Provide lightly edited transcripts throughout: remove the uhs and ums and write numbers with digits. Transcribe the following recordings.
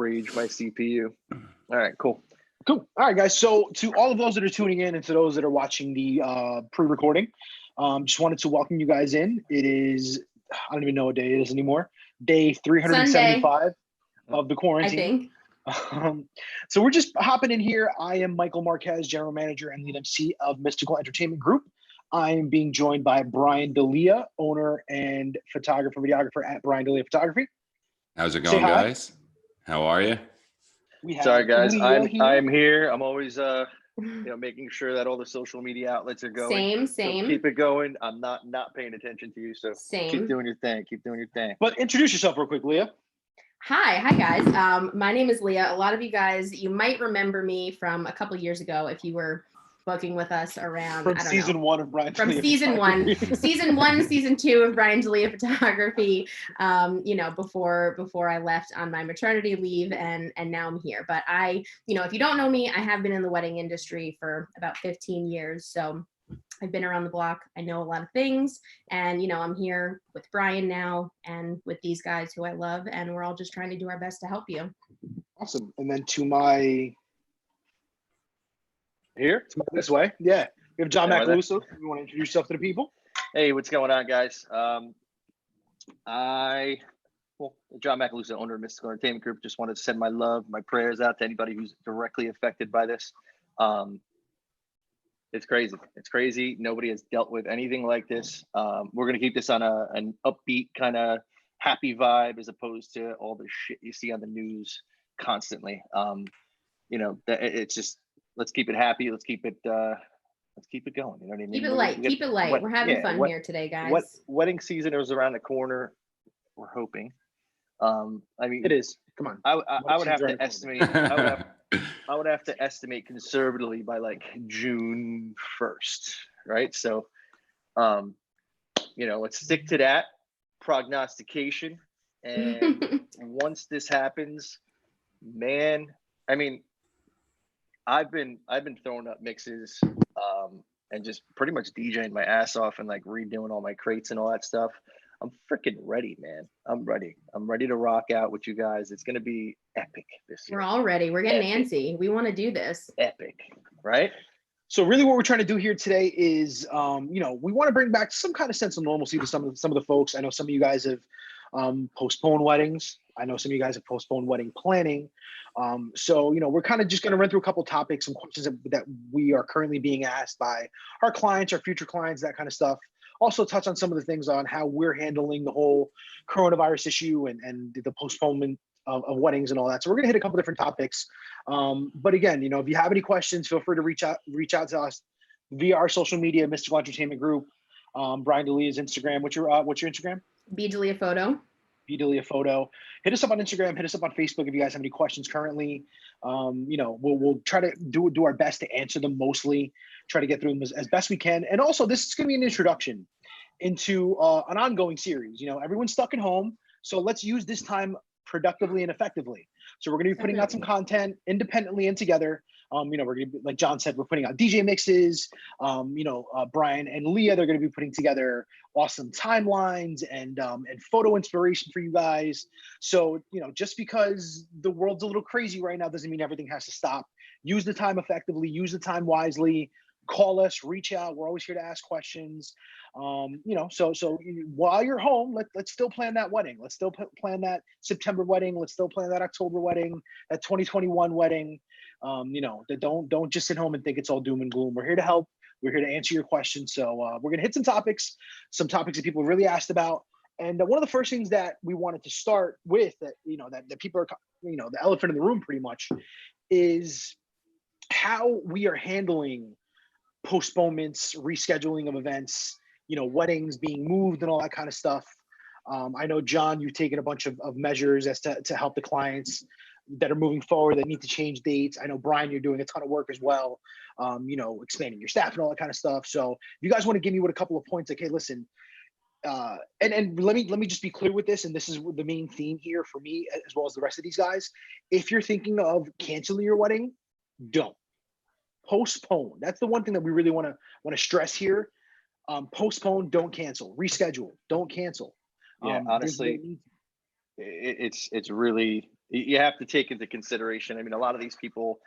rage my CPU. All right, cool. Cool. All right, guys. So to all of those that are tuning in and to those that are watching the pre-recording, just wanted to welcome you guys in. It is, I don't even know what day it is anymore. Day 375 of the I quarantine. think. So we're just hopping in here. I am Michael Marquez, General Manager and Lead MC of Mystical Entertainment Group. I am being joined by Brian D'Elia, owner and videographer at Brian D'Elia Photography. How's it going, guys? How are you? We have Sorry, guys. Leah here. I'm here. I'm always making sure that all the social media outlets are going. Same. So keep it going. I'm not paying attention to you, so Same. keep doing your thing. Keep doing your thing. But introduce yourself real quick, Leah. Hi guys. My name is Leah. A lot of you guys, you might remember me from a couple years ago if you were booking with us around From season 1 of Brian from D'Elia season one, season 2 of Brian D'Elia Photography. Before I left on my maternity leave, and now I'm here. But if you don't know me, I have been in the wedding industry for about 15 years. So I've been around the block. I know a lot of things, and I'm here with Brian now and with these guys who I love, and we're all just trying to do our best to help you. Awesome. And then to my Here? this way, yeah, we have John Yeah, Macaluso. You want to introduce yourself to the people? Hey, what's going on, guys? John Macaluso, owner of Mystical Entertainment Group. Just wanted to send my love, my prayers out to anybody who's directly affected by this. It's crazy. It's crazy. Nobody has dealt with anything like this. We're going to keep this on an upbeat kind of happy vibe as opposed to all the shit you see on the news constantly. It's just, let's keep it happy. Let's keep it going. You know what I mean? Keep it light. We're having fun here today, guys. Wedding season is around the corner. We're hoping. It is. Come on. I would have to estimate. I would have to estimate conservatively by like June 1st, right? So, let's stick to that prognostication. And once this happens, man, I mean, I've been throwing up mixes, and just pretty much DJing my ass off and like redoing all my crates and all that stuff. I'm freaking ready, man. I'm ready. I'm ready to rock out with you guys. It's going to be epic this year. We're all ready. We're getting antsy. We want to do this. Epic, right? So really what we're trying to do here today is, we want to bring back some kind of sense of normalcy to some of the folks. I know some of you guys have postponed weddings. I know some of you guys have postponed wedding planning. We're kind of just going to run through a couple topics, some questions that we are currently being asked by our clients, our future clients, that kind of stuff. Also touch on some of the things on how we're handling the whole coronavirus issue and the postponement of weddings and all that. So we're going to hit a couple different topics. But again, if you have any questions, feel free to reach out to us via our social media, Mystical Entertainment Group, Brian D'Elia's Instagram. What's your Instagram? B D'Elia Photo. B D'Elia Photo. Hit us up on Instagram. Hit us up on Facebook if you guys have any questions currently. We'll try to do our best to answer them mostly. Try to get through them as best we can. And also, this is going to be an introduction into an ongoing series. Everyone's stuck at home, so let's use this time productively and effectively. So we're going to be putting out some content independently and together. We're going to be, like John said, we're putting out DJ mixes. Brian and Leah, they're going to be putting together awesome timelines and photo inspiration for you guys. So, just because the world's a little crazy right now doesn't mean everything has to stop. Use the time effectively, use the time wisely. Call us, reach out. We're always here to ask questions. So while you're home, let's still plan that wedding. Let's still plan that September wedding. Let's still plan that October wedding, that 2021 wedding. Don't just sit home and think it's all doom and gloom. We're here to help. We're here to answer your questions. So we're going to hit some topics that people really asked about. And one of the first things that we wanted to start with that people are, the elephant in the room pretty much, is how we are handling postponements, rescheduling of events, weddings being moved and all that kind of stuff. I know, John, you've taken a bunch of measures as to help the clients that are moving forward that need to change dates. I know, Brian, you're doing a ton of work as well, expanding your staff and all that kind of stuff. So if you guys want to give me a couple of points, like, hey, listen, and let me just be clear with this, and this is the main theme here for me as well as the rest of these guys. If you're thinking of canceling your wedding, don't. Postpone. That's the one thing that we really want to stress here. Postpone, don't cancel. Reschedule, don't cancel. Yeah, honestly, it's really you have to take into consideration. I mean, a lot of these people,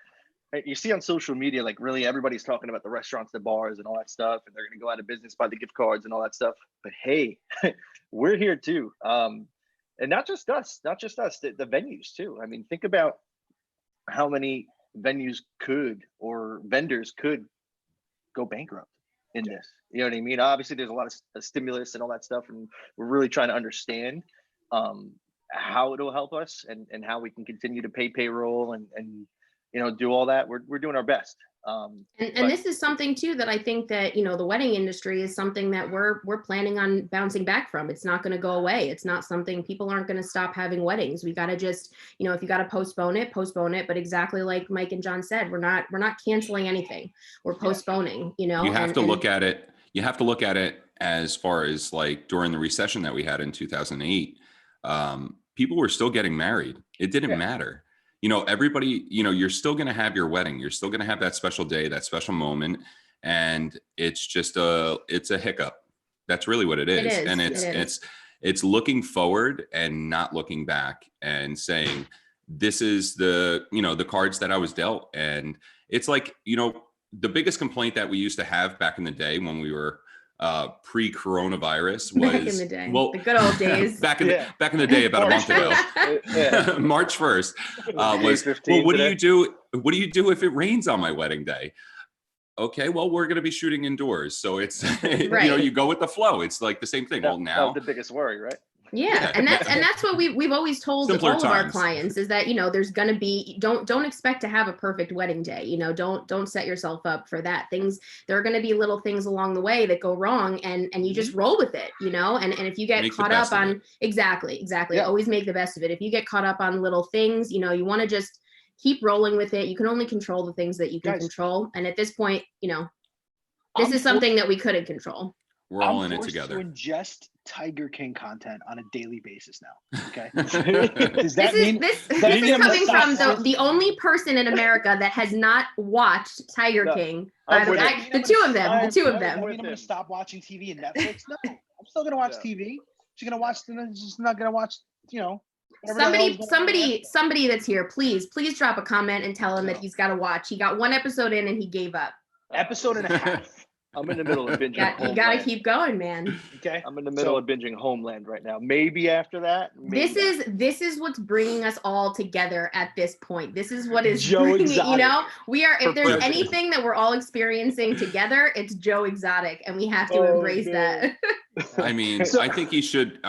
you see on social media, like really everybody's talking about the restaurants, the bars, and all that stuff, and they're going to go out of business by the gift cards and all that stuff. But hey, we're here too, and not just us, the venues too. I mean, think about how many venues could or vendors could go bankrupt in this. You know what I mean? Obviously, there's a lot of stimulus and all that stuff, and we're really trying to understand how it'll help us and how we can continue to pay payroll and you know, do all that. We're doing our best. And this is something too that I think that, you know, the wedding industry is something that we're planning on bouncing back from. It's not going to go away. It's not something, people aren't going to stop having weddings. We got to just, you know, if you got to postpone it. But exactly like Mike and John said, we're not canceling anything. We're postponing, you know. You have to look at it. You have to look at it as far as like during the recession that we had in 2008, people were still getting married. It didn't matter. You know, everybody, you know, you're still going to have your wedding. You're still going to have that special day, that special moment. And it's just it's a hiccup. That's really what it is. And it's looking forward and not looking back and saying, this is the, you know, the cards that I was dealt. And it's like, you know, the biggest complaint that we used to have back in the day when we were pre-coronavirus was back in the day, the good old days. back in the day, about a month ago, March 1st, was, well, what do you do? What do you do if it rains on my wedding day? Okay, well, we're going to be shooting indoors, so it's you know, you go with the flow. It's like the same thing. Well, now the biggest worry, right? Yeah, and that's what we've always told all of our clients is that, you know, there's going to be, don't expect to have a perfect wedding day. You know, don't set yourself up for that. There are going to be little things along the way that go wrong, and you just roll with it, you know. And if you get caught up on exactly, always make the best of it. If you get caught up on little things, you know, you want to just keep rolling with it. You can only control the things that you can control, and at this point, you know, this is something that we couldn't control. We're all in it together. To ingest Tiger King content on a daily basis now. Okay. Does that mean this is coming from the only person in America that has not watched Tiger King? By the way, the two of them. I mean, I'm going to stop watching TV and Netflix. No, I'm still going to watch TV. She's going to watch. Just not going to watch. You know. Somebody that's here, please drop a comment and tell him that he's got to watch. He got one episode in and he gave up. Episode and a half. I'm in the middle of binging. You got to keep going, man. Okay. I'm in the middle of binging Homeland right now. Maybe after that. This is what's bringing us all together at this point. This is what is Joe Exotic. You know, we are. If there's anything that we're all experiencing together, it's Joe Exotic, and we have to embrace that. I mean, I think he should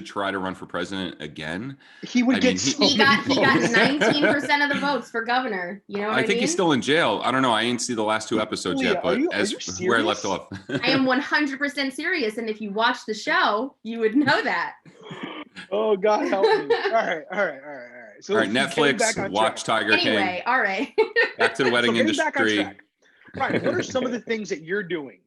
try to run for president again. He would get. He got 19% of the votes for governor. You know what I mean? I think he's still in jail. I don't know. I ain't see the last two episodes yet, but where I left off. I am 100% serious, and if you watch the show, you would know that. Oh God, help me! All right. So all right, Netflix, watch Tiger King. Anyway, all right. Back to the wedding industry. Right. What are some of the things that you're doing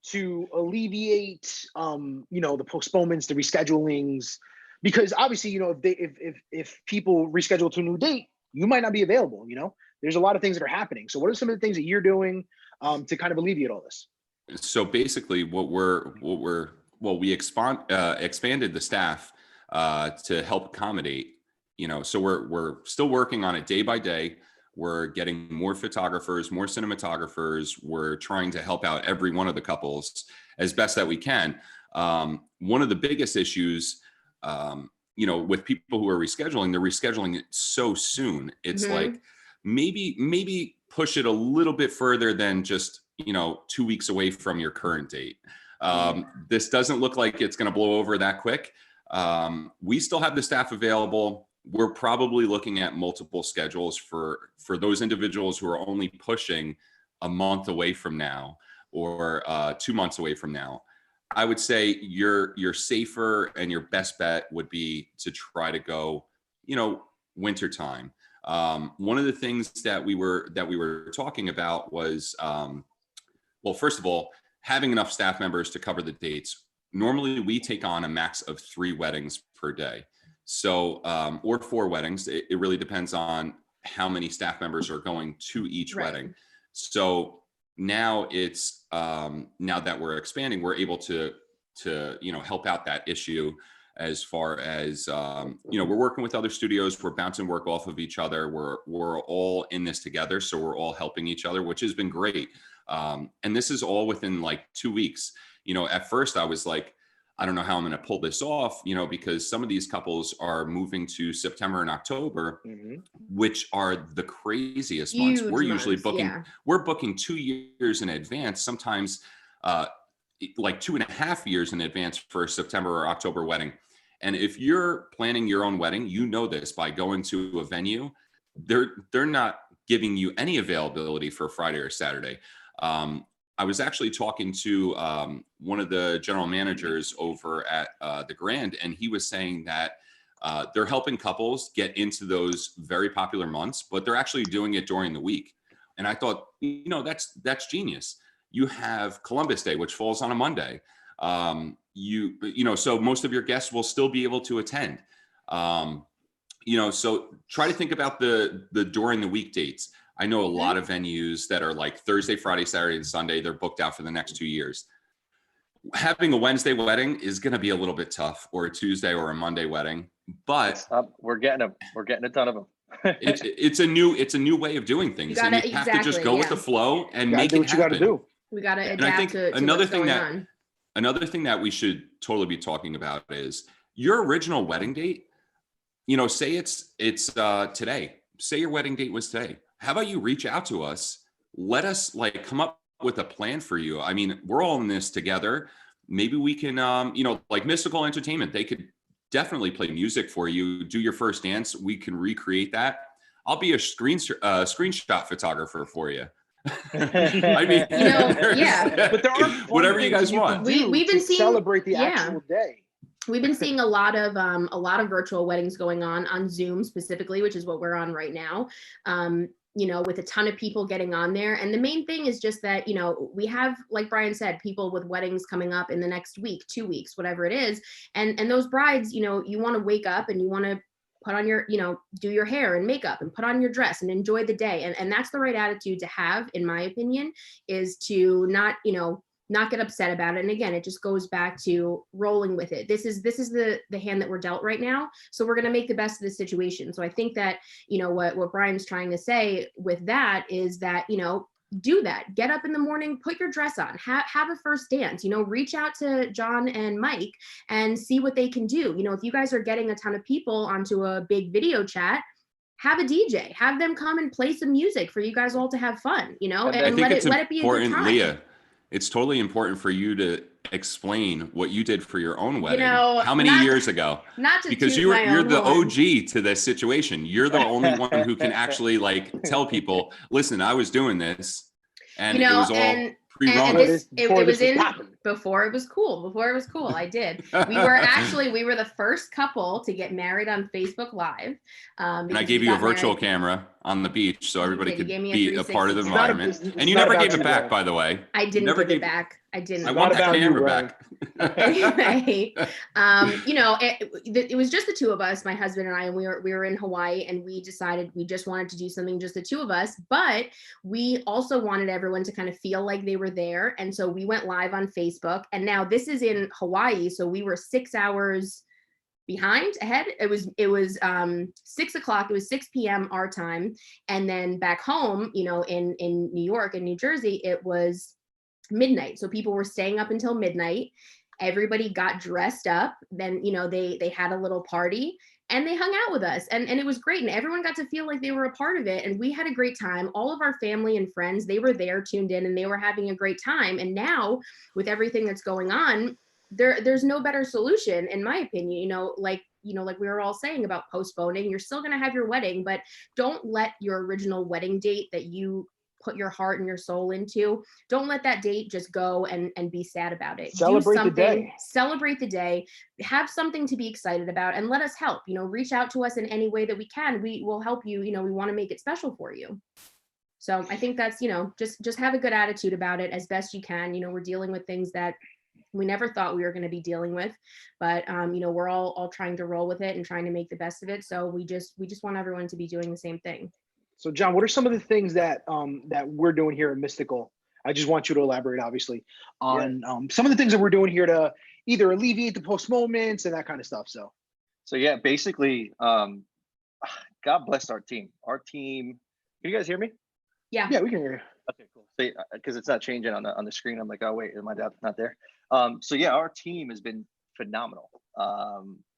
to alleviate, you know, the postponements, the reschedulings? Because obviously, you know, if people reschedule to a new date, you might not be available. You know, there's a lot of things that are happening. So, what are some of the things that you're doing to kind of alleviate all this? So basically, we expanded the staff to help accommodate. You know, so we're still working on it day by day. We're getting more photographers, more cinematographers. We're trying to help out every one of the couples as best that we can. One of the biggest issues, you know, with people who are rescheduling, they're rescheduling it so soon. It's like maybe push it a little bit further than just, you know, 2 weeks away from your current date. This doesn't look like it's going to blow over that quick. We still have the staff available. We're probably looking at multiple schedules for those individuals who are only pushing a month away from now or 2 months away from now. I would say your safer and your best bet would be to try to go, you know, wintertime. One of the things that we were talking about was, well, first of all, having enough staff members to cover the dates. Normally, we take on a max of 3 weddings per day. So, or 4 weddings. It really depends on how many staff members are going to each wedding. So now it's, now that we're expanding, we're able to, you know, help out that issue. as far as we're working with other studios, we're bouncing work off of each other, we're all in this together, so we're all helping each other, which has been great. And this is all within like 2 weeks. At first I was like, I don't know how I'm going to pull this off, because some of these couples are moving to September and October, which are the craziest months. Huge We're usually months, booking, yeah. we're booking 2 years in advance, sometimes like 2.5 years in advance for a September or October wedding. And if you're planning your own wedding, this by going to a venue, they're not giving you any availability for Friday or Saturday. I was actually talking to one of the general managers over at the Grand, and he was saying that they're helping couples get into those very popular months, but they're actually doing it during the week. And I thought, that's genius. You have Columbus Day, which falls on a Monday. So most of your guests will still be able to attend. So try to think about the during the week dates. I know a lot of venues that are like Thursday, Friday, Saturday, and Sunday. They're booked out for the next 2 years. Having a Wednesday wedding is going to be a little bit tough, or a Tuesday or a Monday wedding. But we're getting them. We're getting a ton of them. it's a new way of doing things, and you have to just go with the flow and make it happen. You got to do. We got to adapt and I think to another what's thing going that on. another thing that we should totally be talking about is your original wedding date. Say it's today. Say your wedding date was today. How about you reach out to us? Let us come up with a plan for you. I mean, we're all in this together. Maybe we can, like Mystical Entertainment, they could definitely play music for you. Do your first dance. We can recreate that. I'll be a screenshot photographer for you. I mean, yeah. But there are whatever you guys want. We've been seeing celebrate the actual day. We've been seeing a lot of virtual weddings going on Zoom specifically, which is what we're on right now. With a ton of people getting on there. And the main thing is just that, we have, like Brian said, people with weddings coming up in the next week, 2 weeks, whatever it is. And those brides, you want to wake up and you want to put on your, do your hair and makeup and put on your dress and enjoy the day. And that's the right attitude to have, in my opinion, is to not get upset about it. And again, it just goes back to rolling with it. This is the hand that we're dealt right now. So we're going to make the best of the situation. So I think that, what Brian's trying to say with that is that, do that. Get up in the morning, put your dress on, have a first dance, reach out to John and Mike and see what they can do. If you guys are getting a ton of people onto a big video chat, have a DJ, have them come and play some music for you guys all to have fun, and let it be a good time. Leah, it's totally important for you to explain what you did for your own wedding. How many years ago? Because you're the OG to this situation. You're the only one who can actually tell people, listen, I was doing this, and it was all pre-run. Before it was cool. I did. We were the first couple to get married on Facebook Live. And I gave you a virtual camera on the beach so everybody could be a part of the environment. And you never gave it back, by the way. I didn't give it back. I didn't. I want that camera back. Anyway, it was just the two of us, my husband and I, and we were in Hawaii, and we decided we just wanted to do something just the two of us, but we also wanted everyone to kind of feel like they were there. And so we went live on Facebook, and now this is in Hawaii. So we were 6 hours ahead. It was 6 o'clock. It was 6 p.m. our time. And then back home, in New York and New Jersey, it was midnight. So people were staying up until midnight. Everybody got dressed up. Then, they had a little party and they hung out with us, and it was great. And everyone got to feel like they were a part of it. And we had a great time. All of our family and friends, they were there tuned in, and they were having a great time. And now with everything that's going on, there's no better solution, in my opinion. Like we were all saying about postponing, you're still going to have your wedding, but don't let your original wedding date that you put your heart and your soul into, don't let that date just go and be sad about it. Celebrate the day. Celebrate the day. Have something to be excited about, and let us help. Reach out to us in any way that we can. We will help you. We want to make it special for you. So I think that's, just have a good attitude about it as best you can. We're dealing with things that we never thought we were going to be dealing with, but we're all trying to roll with it and trying to make the best of it. So we just want everyone to be doing the same thing. So John, what are some of the things that we're doing here at Mystical? I just want you to elaborate, obviously, on some of the things that we're doing here to either alleviate the postponements and that kind of stuff. So yeah, basically, God bless our team. Our team. Can you guys hear me? Yeah. yeah, we can hear you. Okay, cool. Because it's not changing on the screen. I'm like, oh wait, my dad's not there. So yeah, our team has been phenomenal.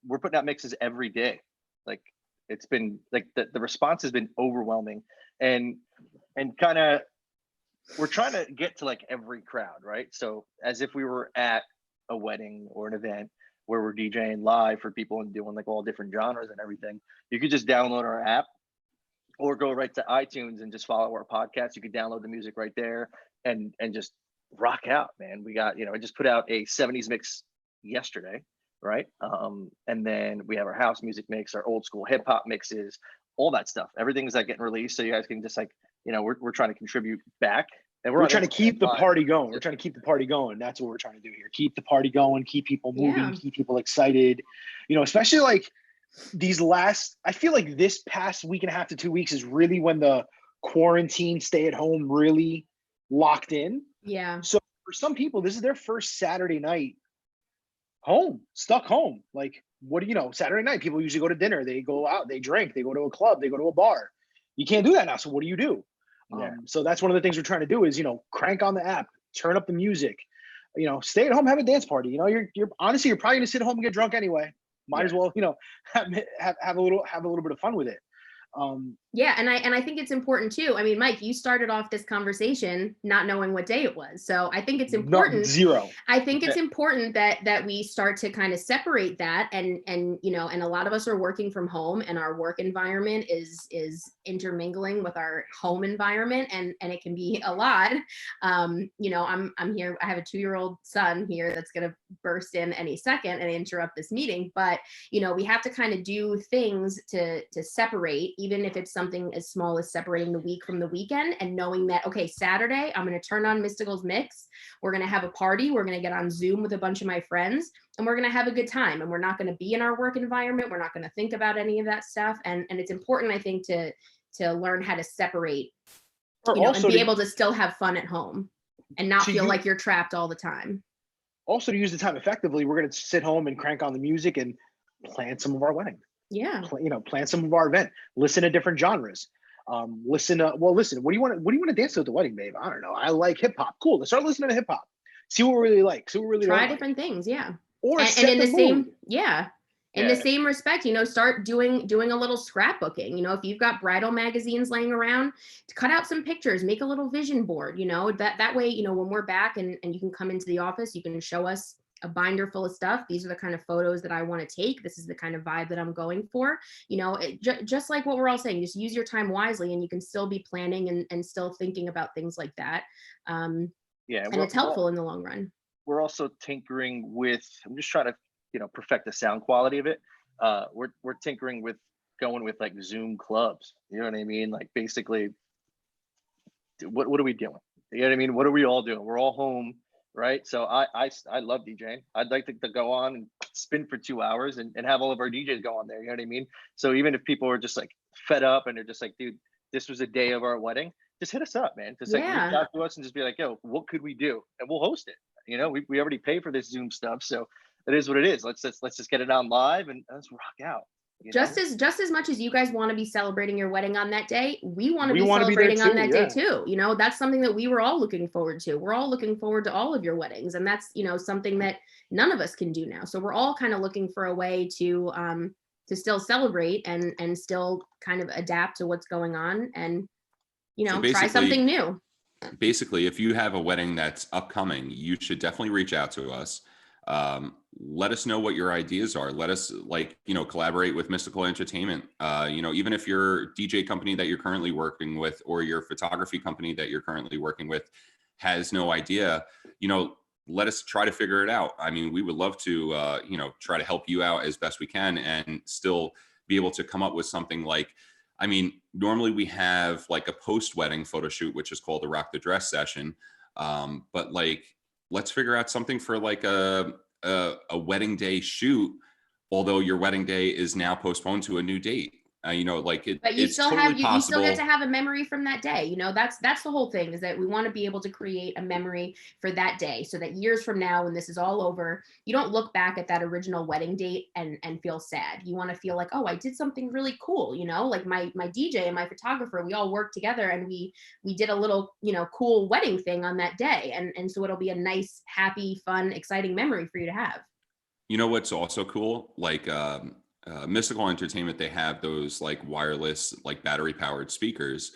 We're putting out mixes every day. Like it's been like the response has been overwhelming, and kind of we're trying to get to like every crowd, right? So as if we were at a wedding or an event where we're DJing live for people and doing like all different genres and everything. You could just download our app or go right to iTunes and just follow our podcast. You can download the music right there and just rock out, man. We got, I just put out a 70s mix yesterday, right? And then we have our house music mix, our old school hip hop mixes, all that stuff. Everything's like getting released. So you guys can just like, we're trying to contribute back. And We're trying to keep the live. party going. We're trying to keep the party going. That's what we're trying to do here. Keep the party going, keep people moving, Yeah. keep people excited. Especially like I feel like this past week and a half to 2 weeks is really when the quarantine stay at home really locked in. Yeah. So for some people, this is their first Saturday night home, stuck home. Like, Saturday night, people usually go to dinner, they go out, they drink, they go to a club, they go to a bar. You can't do that now. So what do? Yeah. So that's one of the things we're trying to do is, crank on the app, turn up the music, stay at home, have a dance party. You're honestly, you're probably gonna sit at home and get drunk anyway. Might as well, have a little bit of fun with it. Yeah, and I think it's important too. I mean, Mike, you started off this conversation not knowing what day it was. So I think it's important. Zero. I think it's important that we start to kind of separate that, and and a lot of us are working from home, and our work environment is intermingling with our home environment, and it can be a lot. I'm here. I have a 2-year-old son here that's going to burst in any second and interrupt this meeting. But we have to kind of do things to separate, even if it's something as small as separating the week from the weekend, and knowing that, okay, Saturday, I'm going to turn on Mystical's mix. We're going to have a party. We're going to get on Zoom with a bunch of my friends, and we're going to have a good time. And we're not going to be in our work environment. We're not going to think about any of that stuff. And it's important, I think, to learn how to separate, and be able to still have fun at home and not feel like you're trapped all the time. Also, to use the time effectively, we're going to sit home and crank on the music and plan some of our wedding. Yeah. Plan some of our event. Listen to different genres. Listen. What do you want to dance to at the wedding, babe? I don't know. I like hip hop. Cool. Let's start listening to hip hop. See what we really like. See what we really try don't different like. things. Yeah. Or and set in the mood. same, yeah. In the same respect, start doing a little scrapbooking. If you've got bridal magazines laying around, cut out some pictures, make a little vision board. That way, when we're back and you can come into the office, you can show us a binder full of stuff. These are the kind of photos that I want to take. This is the kind of vibe that I'm going for. Just like what we're all saying, just use your time wisely, and you can still be planning and still thinking about things like that. And it's helpful in the long run. We're also tinkering with, I'm just trying to, perfect the sound quality of it. We're tinkering with going with like Zoom clubs. You know what I mean? Like basically, what are we doing? You know what I mean? What are we all doing? We're all home, right? So I love DJing. I'd like to go on and spin for 2 hours and have all of our DJs go on there. You know what I mean? So even if people are just like fed up and they're just like, dude, this was a day of our wedding, just hit us up, man. Just like reach out to us and just be like, yo, what could we do? And we'll host it. We already pay for this Zoom stuff, so it is what it is. Let's just get it on live and let's rock out. Just as much as you guys want to be celebrating your wedding on that day, we want to be celebrating on that day too. That's something that we were all looking forward to. We're all looking forward to all of your weddings, and that's something that none of us can do now. So we're all kind of looking for a way to still celebrate and still kind of adapt to what's going on, and try something new. Basically, if you have a wedding that's upcoming, you should definitely reach out to us. Let us know what your ideas are. Let us collaborate with Mystical Entertainment. Even if your DJ company that you're currently working with or your photography company that you're currently working with has no idea, let us try to figure it out. I mean, we would love to, try to help you out as best we can and still be able to come up with something like, normally we have like a post-wedding photo shoot, which is called the Rock the Dress session. But let's figure out something for like a wedding day shoot, although your wedding day is now postponed to a new date. You know, like But you it's still totally have you still possible. get to have a memory from that day. You know, that's the whole thing, is that we want to be able to create a memory for that day, so that years from now, when this is all over, you don't look back at that original wedding date and feel sad. You want to feel like, oh, I did something really cool. You know, like my DJ and my photographer, we all worked together and we did a little, you know, cool wedding thing on that day, and so it'll be a nice, happy, fun, exciting memory for you to have. You know what's also cool? Like Mystical Entertainment, they have those like wireless, like battery powered speakers.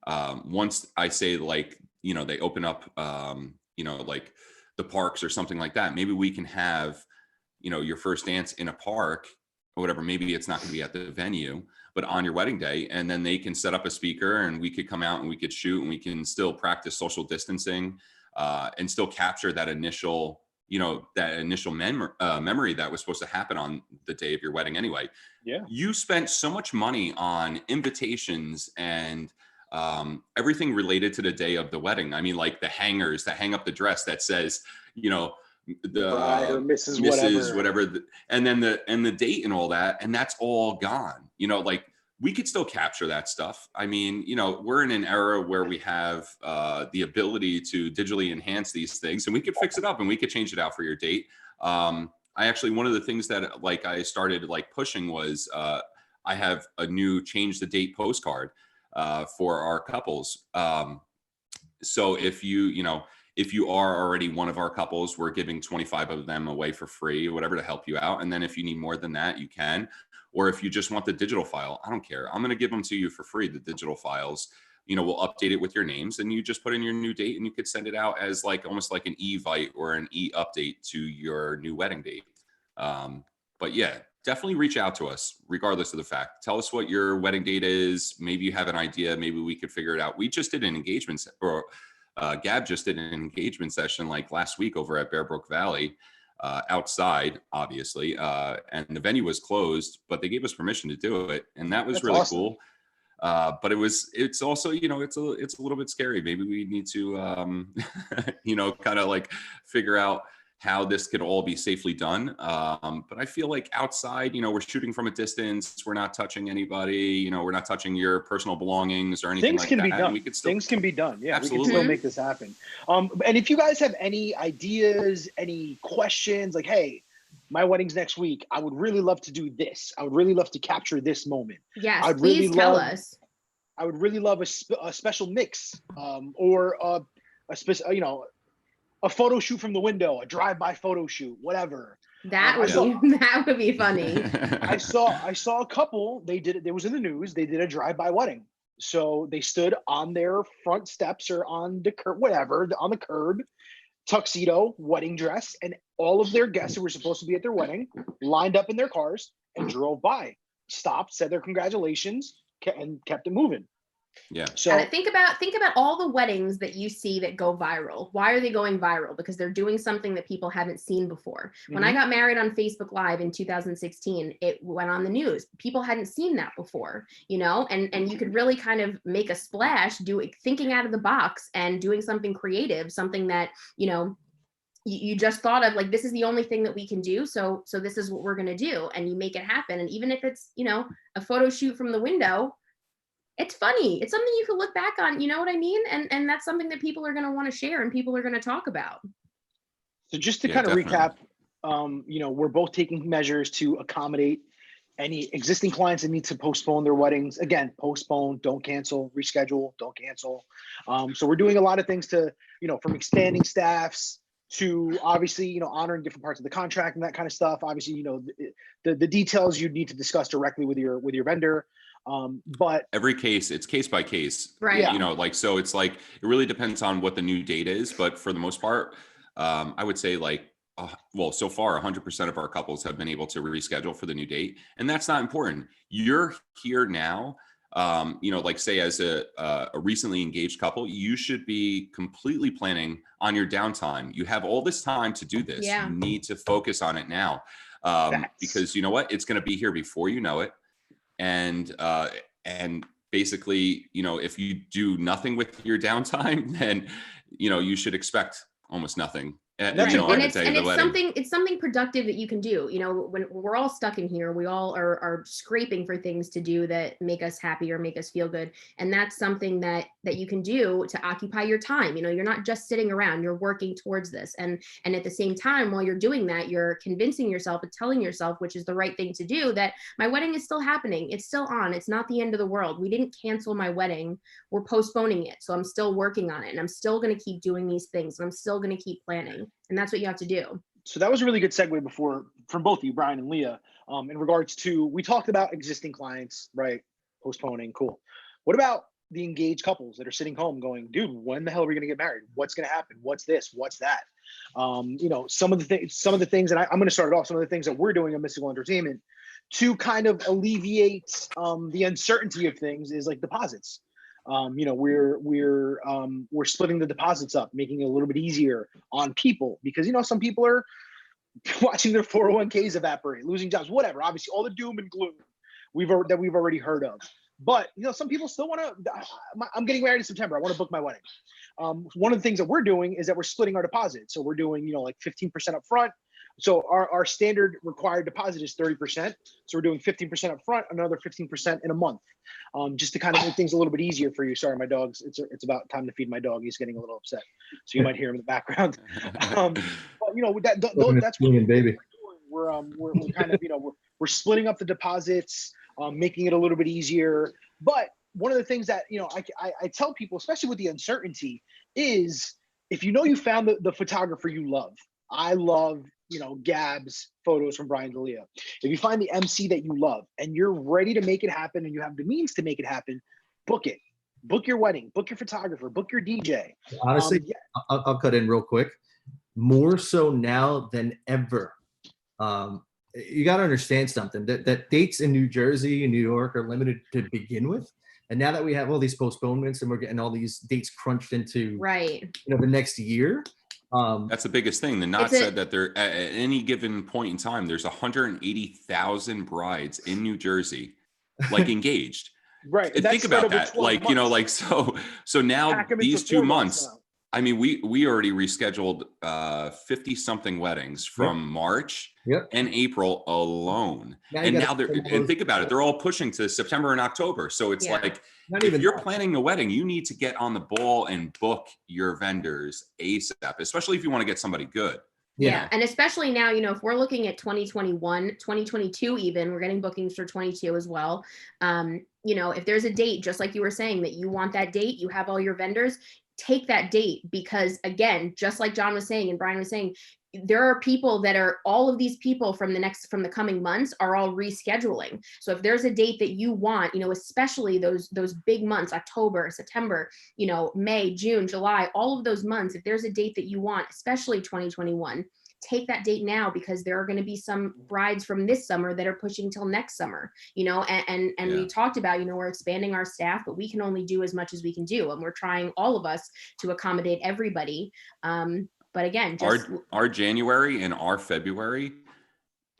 Once I say like, you know, they open up, you know, like the parks or something like that, maybe we can have, you know, your first dance in a park or whatever. Maybe it's not going to be at the venue, but on your wedding day. And then they can set up a speaker and we could come out and we could shoot and we can still practice social distancing and still capture that initial, you know, that initial memory that was supposed to happen on the day of your wedding anyway. Yeah. You spent so much money on invitations and everything related to the day of the wedding. I mean, like the hangers that hang up the dress that says, you know, the Bride or Mrs. whatever, and then the date and all that, and that's all gone. You know, like we could still capture that stuff. I mean, you know, we're in an era where we have the ability to digitally enhance these things, and we could fix it up and we could change it out for your date. I actually, one of the things that like I started like pushing was I have a new change the date postcard for our couples. So if you know, if you are already one of our couples, we're giving 25 of them away for free, whatever, to help you out. And then if you need more than that, you can. Or if you just want the digital file, I don't care. I'm going to give them to you for free, the digital files. You know, we'll update it with your names and you just put in your new date and you could send it out as like almost like an e-vite or an e-update to your new wedding date. But yeah, definitely reach out to us regardless of the fact. Tell us what your wedding date is. Maybe you have an idea. Maybe we could figure it out. We just did an engagement or Gab just did an engagement session like last week over at Bear Brook Valley. Outside, obviously, and the venue was closed, but they gave us permission to do it, and that was That's really awesome. cool. But it's also, you know, it's a little bit scary. Maybe we need to, you know, kind of like figure out how this could all be safely done. But I feel like outside, you know, we're shooting from a distance. We're not touching anybody. You know, we're not touching your personal belongings or anything Things like can that. be And done. we could still, Things can be done. Yeah, Absolutely. we can still make this happen. And if you guys have any ideas, any questions, like, hey, my wedding's next week, I would really love to do this. I would really love to capture this moment. Yes, I'd please really tell love- us. I would really love a special mix, or a special, you know, a photo shoot from the window, a drive-by photo shoot, whatever. That I would saw- be that would be funny. I saw a couple. They did it. It was in the news. They did a drive-by wedding. So they stood on their front steps or on the curb, whatever, on the curb, tuxedo, wedding dress, and all of their guests who were supposed to be at their wedding lined up in their cars and drove by, stopped, said their congratulations, and kept it moving. yeah. So And think about all the weddings that you see that go viral. Why are they going viral? Because they're doing something that people haven't seen before. When I got married on Facebook Live in 2016, it went on the news. People hadn't seen that before, you know, and you could really kind of make a splash, thinking out of the box and doing something creative, something that, you know, you just thought of, like, this is the only thing that we can do. So this is what we're going to do. And you make it happen. And even if it's, you know, a photo shoot from the window, it's funny. It's something you can look back on, you know what I mean? And that's something that people are going to want to share and people are going to talk about. So just to Yeah, kind of definitely. recap, you know, we're both taking measures to accommodate any existing clients that need to postpone their weddings. Again, postpone, don't cancel, reschedule, don't cancel. So we're doing a lot of things to, you know, from expanding staffs to obviously, you know, honoring different parts of the contract and that kind of stuff. Obviously, you know, the details you'd need to discuss directly with your vendor. But Every case, it's case by case, Right. Yeah. you know, like, so it's like, it really depends on what the new date is, but for the most part, I would say like, well, so far 100% of our couples have been able to reschedule for the new date, and that's not important. You're here now, you know, like say as a recently engaged couple, you should be completely planning on your downtime. You have all this time to do this. Yeah. You need to focus on it now, because you know what, it's going to be here before you know it. And basically, you know, if you do nothing with your downtime, then, you know, you should expect almost nothing. That's you a know, great- on and the it's day of the wedding. it's something productive that you can do. You know, when we're all stuck in here, we all are scraping for things to do that make us happy or make us feel good, and that's something that you can do to occupy your time. You know, you're not just sitting around, you're working towards this, and at the same time, while you're doing that, you're convincing yourself and telling yourself, which is the right thing to do, that my wedding is still happening, it's still on, it's not the end of the world. We didn't cancel my wedding, we're postponing it, so I'm still working on it, and I'm still going to keep doing these things, and I'm still going to keep planning. And that's what you have to do. So that was a really good segue before from both of you, Brian and Leah, in regards to, we talked about existing clients, right? Postponing, cool. What about the engaged couples that are sitting home going, dude, when the hell are we going to get married? What's going to happen? What's this? What's that? You know, some of the things, and I'm going to start it off, some of the things that we're doing at Mystical Entertainment to kind of alleviate the uncertainty of things is like deposits. You know, we're splitting the deposits up, making it a little bit easier on people, because, you know, some people are watching their 401ks evaporate, losing jobs, whatever. Obviously, all the doom and gloom we've already heard of. But, you know, some people still want to, I'm getting married in September, I want to book my wedding. One of the things that we're doing is that we're splitting our deposit. So we're doing, you know, like 15% up front. So our standard required deposit is 30%. So we're doing 15% up front, another 15% in a month, just to kind of make things a little bit easier for you. Sorry, my dog's, it's about time to feed my dog. He's getting a little upset. So you might hear him in the background. But, you know, that's what baby. we're kind of, you know, we're splitting up the deposits, making it a little bit easier. But one of the things that, you know, I tell people, especially with the uncertainty, is if you know you found the photographer you love. I love, you know, Gab's photos from Brian D'Elia. If you find the MC that you love and you're ready to make it happen and you have the means to make it happen, book it. Book your wedding, book your photographer, book your DJ. Honestly, I'll cut in real quick. More so now than ever. You got to understand something, that dates in New Jersey and New York are limited to begin with. And now that we have all these postponements and we're getting all these dates crunched into Right. you know, the next year. That's the biggest thing. The Knot said that there at any given point in time, there's 180,000 brides in New Jersey, like engaged. Right. And think about that. Like, you know, like, so now these 2 months, I mean, we already rescheduled 50 something weddings from March and April alone. And now and think about it, they're all pushing to September and October. So it's like, if you're planning a wedding, you need to get on the ball and book your vendors ASAP, especially if you want to get somebody good. Yeah. And especially now, you know, if we're looking at 2021, 2022, even we're getting bookings for 22 as well. You know, if there's a date, just like you were saying, that you want that date, you have all your vendors, take that date, because again, just like John was saying and Brian was saying, there are people that are, all of these people from the coming months are all rescheduling. So if there's a date that you want, you know, especially those big months, October, September, you know, May, June, July, all of those months, if there's a date that you want, especially 2021, take that date now, because there are going to be some brides from this summer that are pushing till next summer, you know, and we talked about, you know, we're expanding our staff, but we can only do as much as we can do. And we're trying, all of us, to accommodate everybody. But again, just our January and our February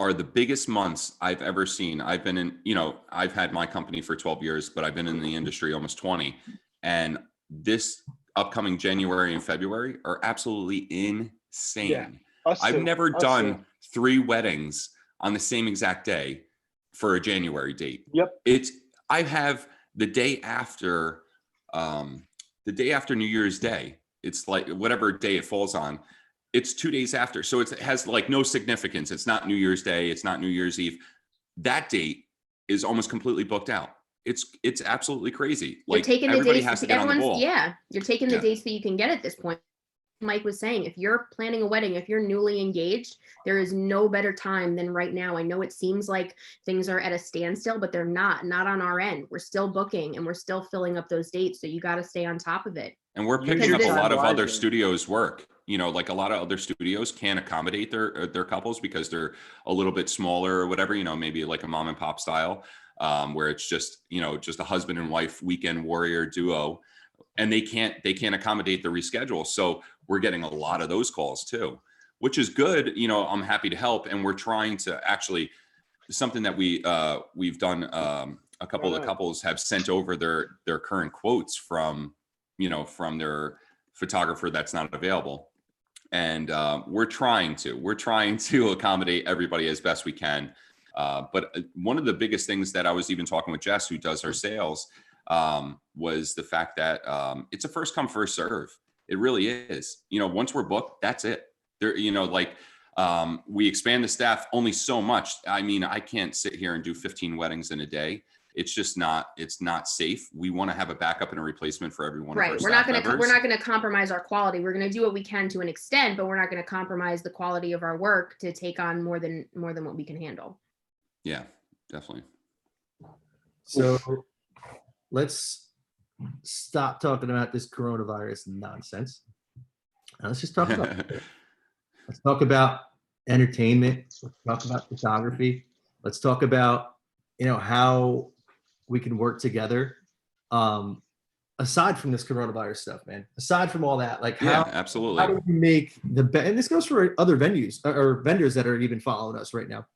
are the biggest months I've ever seen. I've been in, you know, I've had my company for 12 years, but I've been in the industry almost 20. And this upcoming January and February are absolutely insane. Yeah. I've never done 3 weddings on the same exact day for a January date. Yep. I have the day after New Year's Day. It's like whatever day it falls on, it's 2 days after. So it has like no significance. It's not New Year's Day. It's not New Year's Eve. That date is almost completely booked out. It's absolutely crazy. Like, you're taking the everybody dates, has to get on the ball. Yeah, you're taking the dates that you can get at this point. Mike was saying, if you're planning a wedding, if you're newly engaged, there is no better time than right now. I know it seems like things are at a standstill, but they're not on our end. We're still booking and we're still filling up those dates. So you got to stay on top of it. And we're picking up a lot of other studios' work. You know, like a lot of other studios can't accommodate their couples because they're a little bit smaller or whatever, you know, maybe like a mom and pop style, where it's just, you know, just a husband and wife weekend warrior duo. And they can't accommodate the reschedule. So we're getting a lot of those calls too, which is good. You know, I'm happy to help. And we're trying to actually, something that we've done, a couple of the couples have sent over their current quotes from their photographer that's not available. and we're trying to accommodate everybody as best we can. But one of the biggest things that I was even talking with Jess, who does our sales, was the fact that it's a first come, first serve. It really is. Once we're booked, that's it. There, we expand the staff only so much. I mean, I can't sit here and do 15 weddings in a day. It's just it's not safe. We want to have a backup and a replacement for every one of our Right. We're not staff going members. to compromise our quality. We're going to do what we can to an extent, but we're not going to compromise the quality of our work to take on more than what we can handle. Yeah, definitely. So let's stop talking about this coronavirus nonsense. Let's just talk about it. Let's talk about entertainment. Let's talk about photography. Let's talk about, how we can work together. Aside from this coronavirus stuff, man, aside from all that, like Yeah, how absolutely. do we make the best? And this goes for other venues or vendors that are even following us right now.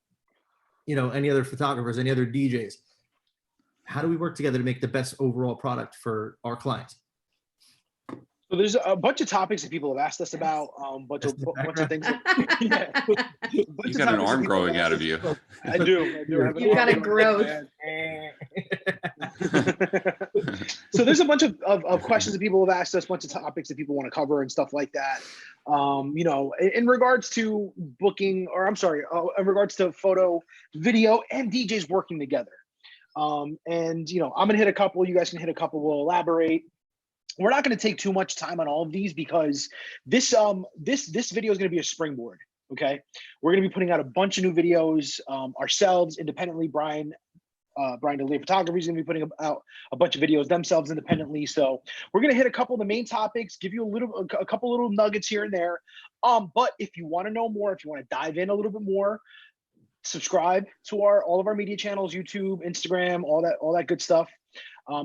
Any other photographers, any other DJs. How do we work together to make the best overall product for our clients? So there's a bunch of topics that people have asked us about, bunch of things. Yeah. You got an arm growing out of you. I do. I have an You've got arm a growing, growth. man. So there's a bunch of questions that people have asked us, a bunch of topics that people want to cover and stuff like that. In regards to booking, in regards to photo, video, and DJs working together. I'm gonna hit a couple. You guys can hit a couple. We'll elaborate. We're not going to take too much time on all of these because this video is going to be a springboard. Okay, we're going to be putting out a bunch of new videos ourselves independently. Brian D'Elia Photography is going to be putting out a bunch of videos themselves independently. So we're going to hit a couple of the main topics, give you a couple little nuggets here and there. But if you want to know more, if you want to dive in a little bit more, subscribe to all of our media channels, YouTube, Instagram, all that good stuff.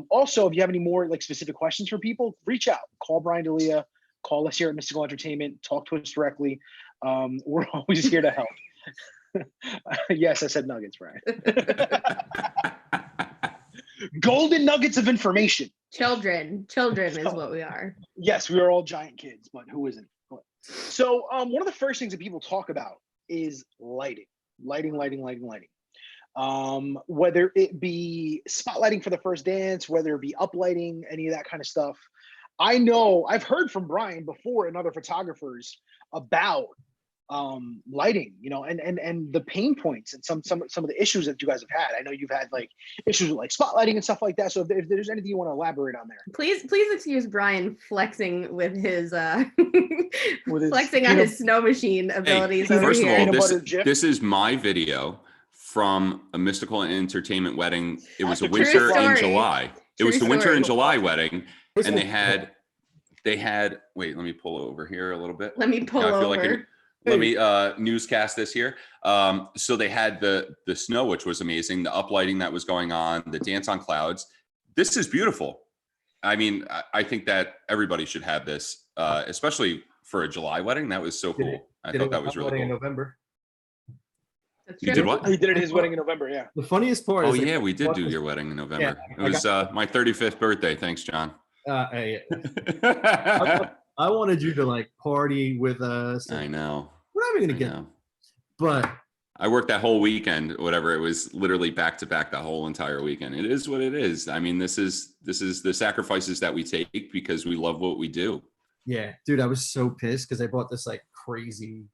Also, if you have any more specific questions for people, reach out, call Brian D'Elia, call us here at Mystical Entertainment, talk to us directly. We're always here to help. Yes, I said nuggets, Brian. Golden nuggets of information. Children is what we are. Yes, we are all giant kids, but who isn't? So one of the first things that people talk about is lighting. Whether it be spotlighting for the first dance, whether it be uplighting, any of that kind of stuff. I know I've heard from Brian before and other photographers about lighting, and the pain points and some of the issues that you guys have had. I know you've had issues with spotlighting and stuff like that. So if there's anything you want to elaborate on there. Please excuse Brian flexing with his flexing on his snow machine abilities. Hey, over first here. of all, this is my video from a Mystical Entertainment wedding. It was a winter in July. It was the winter in July wedding, and they had. Wait, let me pull over here a little bit. Let me pull over. Let me newscast this here. So they had the snow, which was amazing. The uplighting that was going on, the dance on clouds. This is beautiful. I mean, I think that everybody should have this, especially for a July wedding. That was so cool. I thought that was really cool. In November. You did what? He did it his wedding in November. Yeah. The funniest part Oh is yeah, we did do your wedding in November. Yeah, It was my 35th birthday. Thanks, John. I wanted you to party with us. I know. We're not even gonna get, but I worked that whole weekend, whatever. It was literally back to back the whole entire weekend. It is what it is. I mean, this is the sacrifices that we take because we love what we do. Yeah, dude, I was so pissed because I bought this crazy,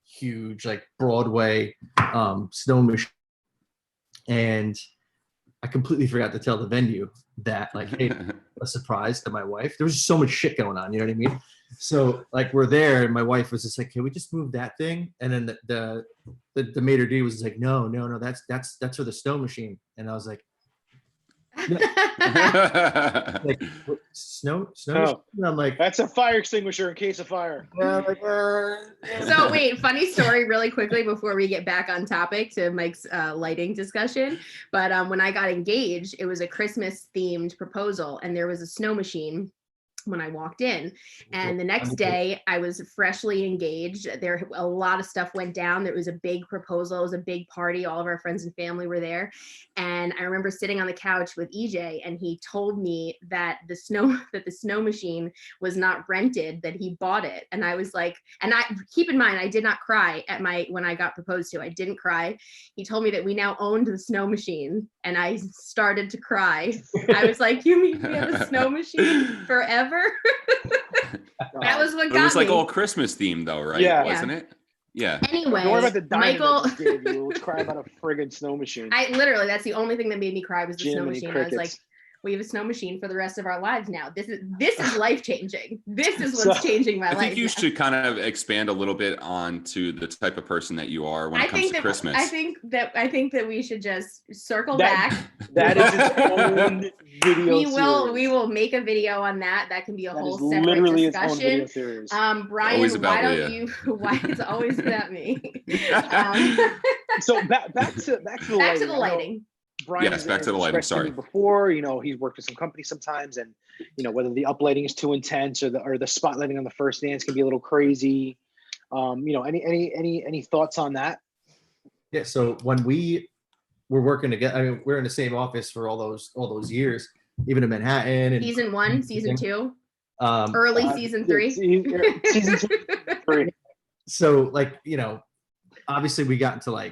huge Broadway snow machine, and I completely forgot to tell the venue that hey, a surprise to my wife. There was just so much shit going on, you know what I mean? So we're there, and my wife was just like, "Can we just move that thing?" And then the maitre d' was like, "No, that's for the snow machine." And I was like, no. What, snow machine? And I'm like, that's a fire extinguisher in case of fire. So wait, funny story really quickly before we get back on topic to Mike's lighting discussion. But when I got engaged, it was a Christmas themed proposal, and there was a snow machine when I walked in. And the next day I was freshly engaged. There, a lot of stuff went down. There was a big proposal. It was a big party. All of our friends and family were there. And I remember sitting on the couch with EJ, and he told me that the snow machine was not rented, that he bought it. And I was like, and I keep in mind, I did not cry when I got proposed to. I didn't cry. He told me that we now owned the snow machine, and I started to cry. I was like, you mean we have a snow machine forever? That was what got me. It was like all Christmas themed though, right? Yeah. Wasn't it? Yeah. Anyway, Don't worry about the diamond Michael, I just gave you. Let's cry about a friggin' snow machine. I literally, that's the only thing that made me cry was the snow Jiminy machine. I was like, crickets. we have a snow machine for the rest of our lives now. This is life changing. This is what's changing my I life. think you now. should kind of expand a little bit onto the type of person that you are when it comes to Christmas. I think that we should just circle back. That is its own video We will make a video on that. That can be a That whole is separate literally its own video discussion. series. Brian, Always about why don't Leah. you? Why it's always about me? So back to the Back lighting. to the I know lighting. Brian Yes, back to the lighting, expressed to me sorry. Before, he's worked with some companies sometimes, and whether the uplighting is too intense or the spotlighting on the first dance can be a little crazy. Any thoughts on that? Yeah. So when we were working together, I mean, we're in the same office for all those years, even in Manhattan and Season 1, season 2, um, early season 3. Season 2, 3. so obviously we got into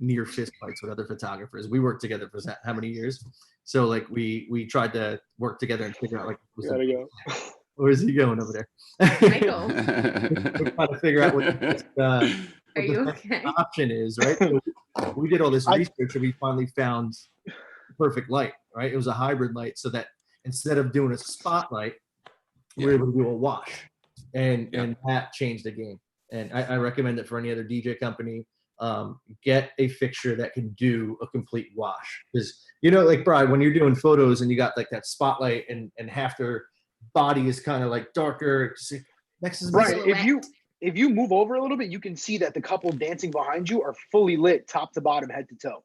near fist fights with other photographers. We worked together for how many years? So we tried to work together and figure out Gotta go. where's he going over there? Michael, We're trying to figure out what are you the okay? option is, right? So we did all this research and we finally found the perfect light, right? It was a hybrid light, so that instead of doing a spotlight, we were able to do a wash, and that changed the game. And I recommend it for any other DJ company. Get a fixture that can do a complete wash, because Brian, when you're doing photos and you got that spotlight and half their body is kind of darker. Next is Right. If you move over a little bit, you can see that the couple dancing behind you are fully lit, top to bottom, head to toe.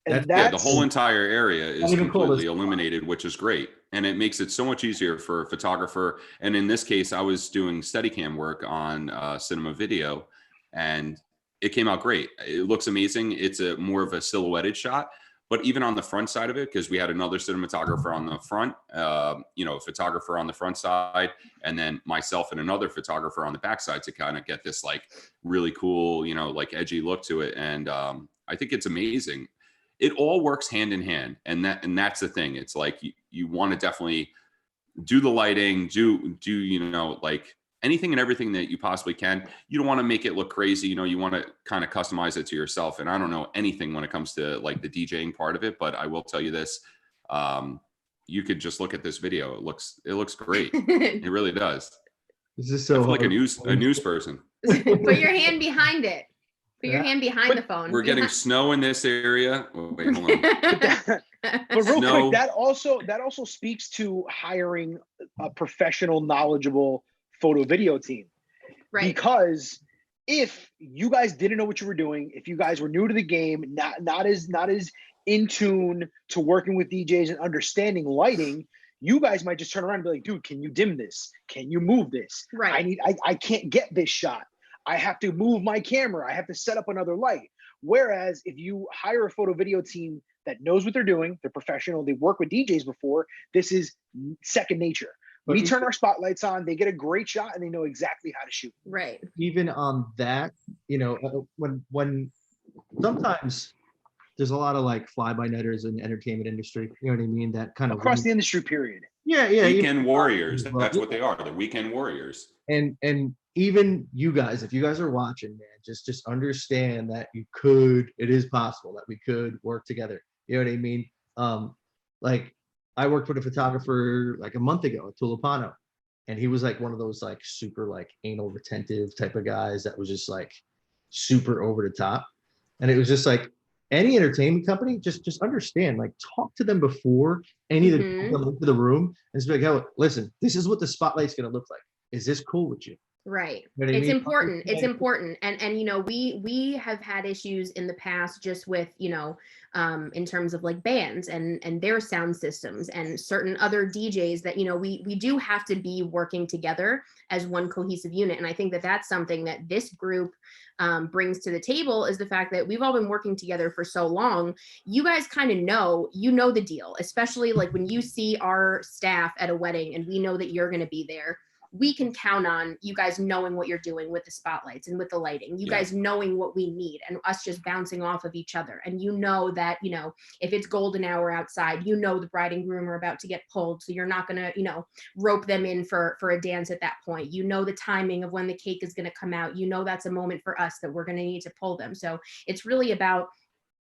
And the whole entire area is even cool completely as- illuminated, which is great. And it makes it so much easier for a photographer. And in this case, I was doing Steadicam work on cinema video, and it came out great. It looks amazing. It's more of a silhouetted shot, but even on the front side of it, because we had another cinematographer on the front, a photographer on the front side, and then myself and another photographer on the back side to kind of get this really cool, edgy look to it. And I think it's amazing. It all works hand in hand, and that's the thing. It's you want to definitely do the lighting, do anything and everything that you possibly can. You don't want to make it look crazy. You want to kind of customize it to yourself. And I don't know anything when it comes to the DJing part of it, but I will tell you this: you could just look at this video. It looks great. It really does. This is I so feel like hard. a news person. Put your hand behind it. Put your hand behind the phone. We're getting snow in this area. Oh, wait, hold on. But real Snow. quick, that also speaks to hiring a professional, knowledgeable photo video team. Right. Because if you guys didn't know what you were doing, if you guys were new to the game, not as in tune to working with DJs and understanding lighting, you guys might just turn around and be like, dude, can you dim this? Can you move this? Right. I can't get this shot. I have to move my camera. I have to set up another light. Whereas if you hire a photo video team that knows what they're doing, they're professional, they work with DJs before, this is second nature. We turn our spotlights on, they get a great shot, and they know exactly how to shoot. Right. Even on that, when sometimes there's a lot of fly-by-nighters in the entertainment industry, you know what I mean? That kind of Across the industry, period. yeah. Weekend warriors. That's what they are. The weekend warriors. And even you guys, if you guys are watching, man, just understand that it is possible that we could work together. You know what I mean? I worked with a photographer a month ago at Tulipano, and he was one of those super anal retentive type of guys that was just super over the top. And it was just any entertainment company, just understand, talk to them before any of them come into the room and just be oh, listen, this is what the spotlight's gonna look like. Is this cool with you? Right. You know what I It's mean? important. It's important. And you know, we have had issues in the past just with, you know, in terms of like bands and their sound systems and certain other DJs that, you know, we do have to be working together as one cohesive unit. And I think that that's something that this group brings to the table, is the fact that we've all been working together for so long. You guys kind of know, you know, the deal, especially like when you see our staff at a wedding and we know that you're going to be there. We can count on you guys knowing what you're doing with the spotlights and with the lighting, you guys knowing what we need, and us just bouncing off of each other. And you know that, you know, if it's golden hour outside, you know, the bride and groom are about to get pulled. So you're not going to, you know, rope them in for a dance at that point. You know, the timing of when the cake is going to come out, you know, that's a moment for us that we're going to need to pull them. So it's really about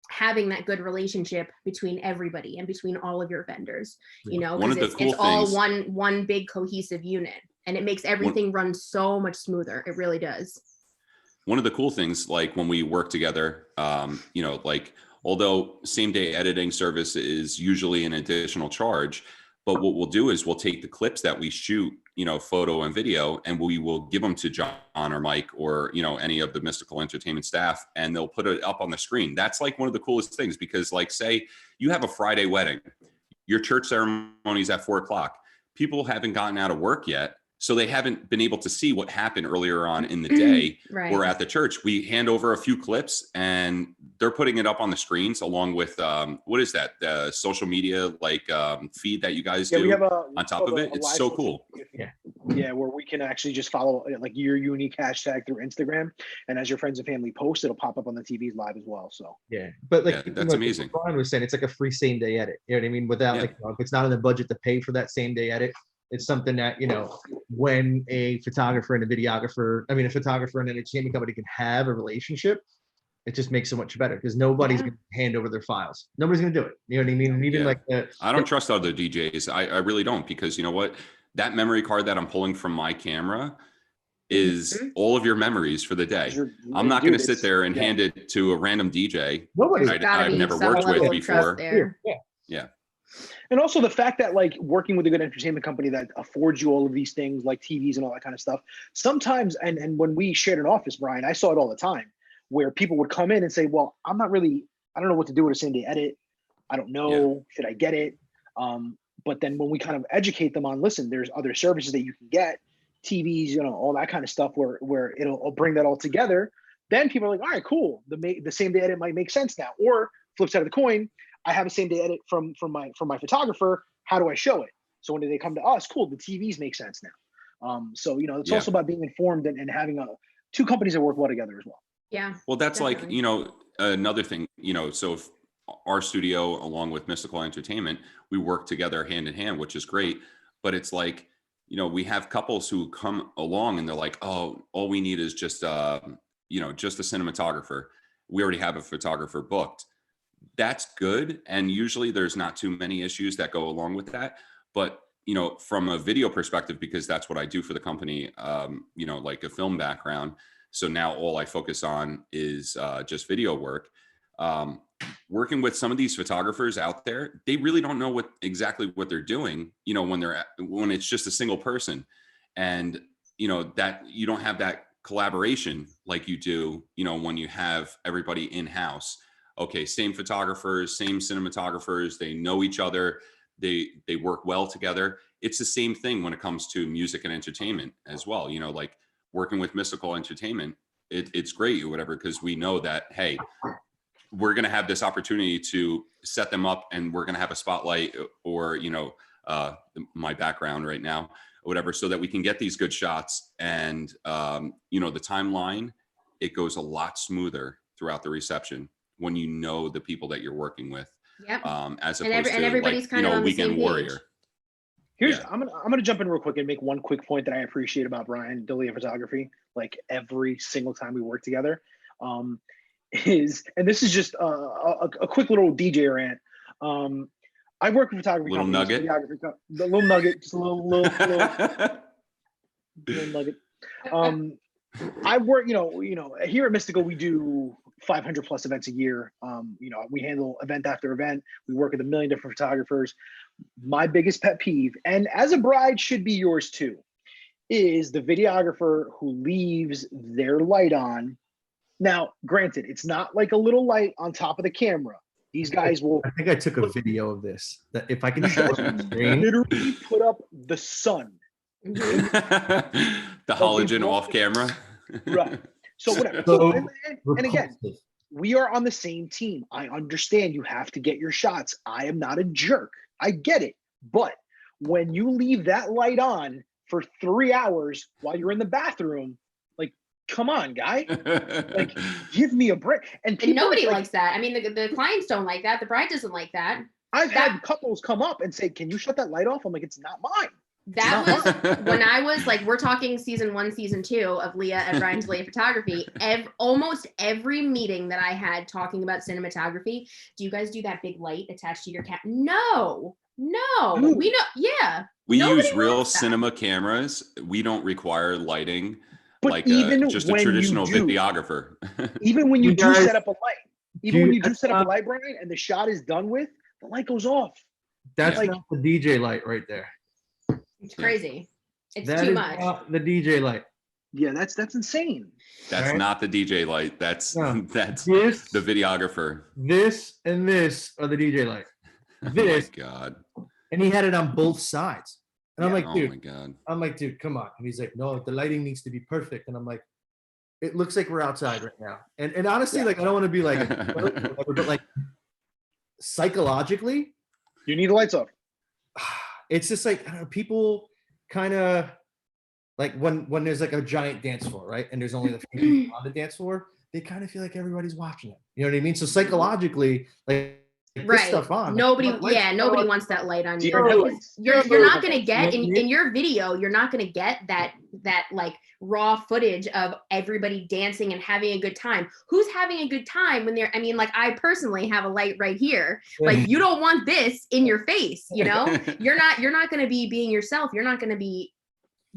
having that good relationship between everybody and between all of your vendors, you know, One of because the cool it's all things- one big cohesive unit, and it makes everything run so much smoother. It really does. One of the cool things, like when we work together, you know, like although same day editing service is usually an additional charge, but what we'll do is we'll take the clips that we shoot, you know, photo and video, and we will give them to John or Mike or, you know, any of the Mystical Entertainment staff, and they'll put it up on the screen. That's like one of the coolest things, because like, say you have a Friday wedding, your church ceremony is at 4 o'clock. People haven't gotten out of work yet, so they haven't been able to see what happened earlier on in the day Right. or at the church. We hand over a few clips and they're putting it up on the screens along with, what is that? The social media, like feed that you guys Yeah, do we have on top of it. It's so cool. Yeah, where we can actually just follow like your unique hashtag through Instagram, and as your friends and family post, it'll pop up on the TVs live as well. So Yeah, but like Yeah, that's amazing. Brian was saying, it's like a free same day edit. You know what I mean? Without Yeah. like, if it's not in the budget to pay for that same day edit, it's something that, you know, when a photographer and a videographer, I mean, a photographer and an entertainment company can have a relationship, it just makes so much better, because nobody's Yeah. going to hand over their files. Nobody's going to do it. You know what I mean? And even Yeah. like I don't trust other DJs. I really don't, because you know what? That memory card that I'm pulling from my camera is all of your memories for the day. I'm not going to sit there and hand it to a random DJ nobody's There's gotta I've be never some worked level with of trust before. there. Yeah. And also the fact that like working with a good entertainment company that affords you all of these things like TVs and all that kind of stuff. Sometimes, and when we shared an office, Brian, I saw it all the time, where people would come in and say, well, I don't know what to do with a same day edit. I don't know, should I get it? But then when we kind of educate them on, listen, there's other services that you can get, TVs, you know, all that kind of stuff where it'll bring that all together. Then people are like, all right, cool. The same day edit might make sense now. Or flip side of the coin, I have a same day edit from my photographer. How do I show it? So when they come to us, cool, the TVs make sense now. So, you know, it's also about being informed and having two companies that work well together as well. Yeah. Well, that's Definitely. like, you know, another thing, you know, so if our studio, along with Mystical Entertainment, we work together hand in hand, which is great. But it's like, you know, we have couples who come along and they're like, oh, all we need is just, you know, just a cinematographer. We already have a photographer booked. That's good. And usually there's not too many issues that go along with that. But, you know, from a video perspective, because that's what I do for the company, you know, like a film background. So now all I focus on is just video work. Working with some of these photographers out there, they really don't know exactly what they're doing, you know, when it's just a single person, and, you know, that you don't have that collaboration like you do, you know, when you have everybody in-house. Okay, same photographers, same cinematographers, they know each other, they work well together. It's the same thing when it comes to music and entertainment as well. You know, like working with Mystical Entertainment, it's great or whatever, because we know that, hey, we're going to have this opportunity to set them up, and we're going to have a spotlight or, you know, my background right now or whatever, so that we can get these good shots. And, you know, the timeline, it goes a lot smoother throughout the reception when you know the people that you're working with, Yep. as And opposed to everybody's like, kind you of know, on the Weekend same page. Warrior. I'm gonna jump in real quick and make one quick point that I appreciate about Brian Delia Photography, like every single time we work together, and this is just a quick little DJ rant. I work with photography Little companies, nugget. the little nugget, just a little nugget. I work, you know, here at Mystical, we do 500 plus events a year. You know, we handle event after event. We work with a million different photographers. My biggest pet peeve, and as a bride should be yours too, is the videographer who leaves their light on. Now, granted, it's not like a little light on top of the camera. These guys will I think I took a video of this. That if I can show it on the screen. literally put up the sun. Mhm. The halogen off camera. Right. So whatever. So And again, repulsive. we are on the same team. I understand you have to get your shots. I am not a jerk. I get it. But when you leave that light on for 3 hours while you're in the bathroom, like, come on, guy. Like, give me a break. And And people, nobody like, likes that. I mean, the clients don't like that. The bride doesn't like that. I've that- had couples come up and say, "Can you shut that light off?" I'm like, "It's not mine." That No. was when I was like, we're talking season 1, season 2 of Leah and Brian's Leah Photography. Almost every meeting that I had talking about cinematography, do you guys do that big light attached to your cat? No, Ooh. we know. Yeah, We Nobody use real wants that. cinema cameras. We don't require lighting But like even just a when you traditional do- videographer. Even when you You do guys- set up a light, even you- when you do that's set up a not- light, Brian, and the shot is done with, the light goes off. That's Like- not the DJ light right there. it's crazy. It's That too is much. not the DJ light. Yeah, that's insane. That's Right. not the DJ light. That's No. that's This, the videographer. this, and this are the DJ light. Oh my This, god. and he had it on both sides. And I'm like, Oh dude, my god. come on. And he's like, no, the lighting needs to be perfect. And I'm like, it looks like we're outside right now. And honestly, like, I don't want to be like, but like psychologically, You need the lights off. it's just like, I don't know, people kind of like when there's like a giant dance floor, right? And there's only the few people on the dance floor, they kind of feel like everybody's watching it. You know what I mean? So psychologically, like, this Right. stuff on. Nobody, like, lights- yeah, nobody wants that light on you. Deer Because headlights. you're not gonna headlights. get Yeah. in your video, you're not gonna get that like raw footage of everybody dancing and having a good time. Who's having a good time when they're, I mean, like I personally have a light right here. Like you don't want this in your face, you know? You're not gonna be being yourself. You're not gonna be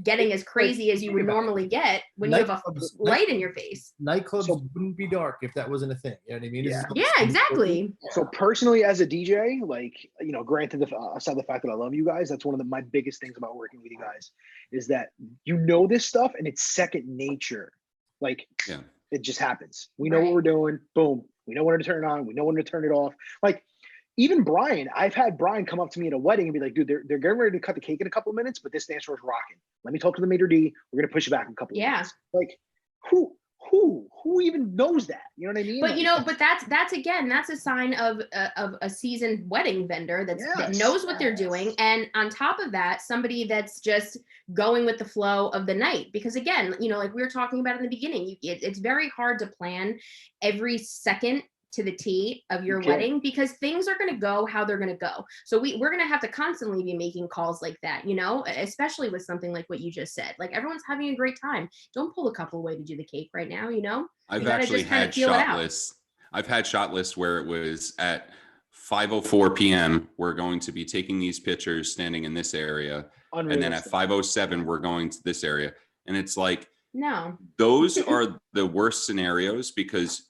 getting as crazy as you would normally get when you have a Nightclubs- light in your face. Nightclubs So- wouldn't be dark if that wasn't a thing. You know what I mean? This is Yeah. Yeah, exactly. So personally, as a DJ, like, you know, granted, aside the fact that I love you guys, that's one of my biggest things about working with you guys is that you know this stuff and it's second nature. Like, Yeah. it just happens. We know what Right. we're doing. Boom. We know when to turn it on. We know when to turn it off. Like, even Brian, I've had Brian come up to me at a wedding and be like, dude, they're getting ready to cut the cake in a couple of minutes, but this dance floor is rocking. Let me talk to the maitre d'. We're gonna push it back in a couple of Yeah. minutes. Like, who even knows that? You know what I mean? But Like, you know, but that's again, that's a sign of a seasoned wedding vendor that Yes, knows what they're doing, and on top of that, somebody that's just going with the flow of the night. Because again, you know, like we were talking about in the beginning, it's very hard to plan every second to the T of your Okay. wedding because things are going to go how they're going to go. So we're going to have to constantly be making calls like that, you know, especially with something like what you just said. Like everyone's having a great time. Don't pull a couple away to do the cake right now, you know? I've gotta actually just kinda had feel it shot out. lists. I've had shot lists where it was at 5:04 p.m. We're going to be taking these pictures standing in this area, and then at unrealistic. 5:07 we're going to this area, and it's like No. those are the worst scenarios because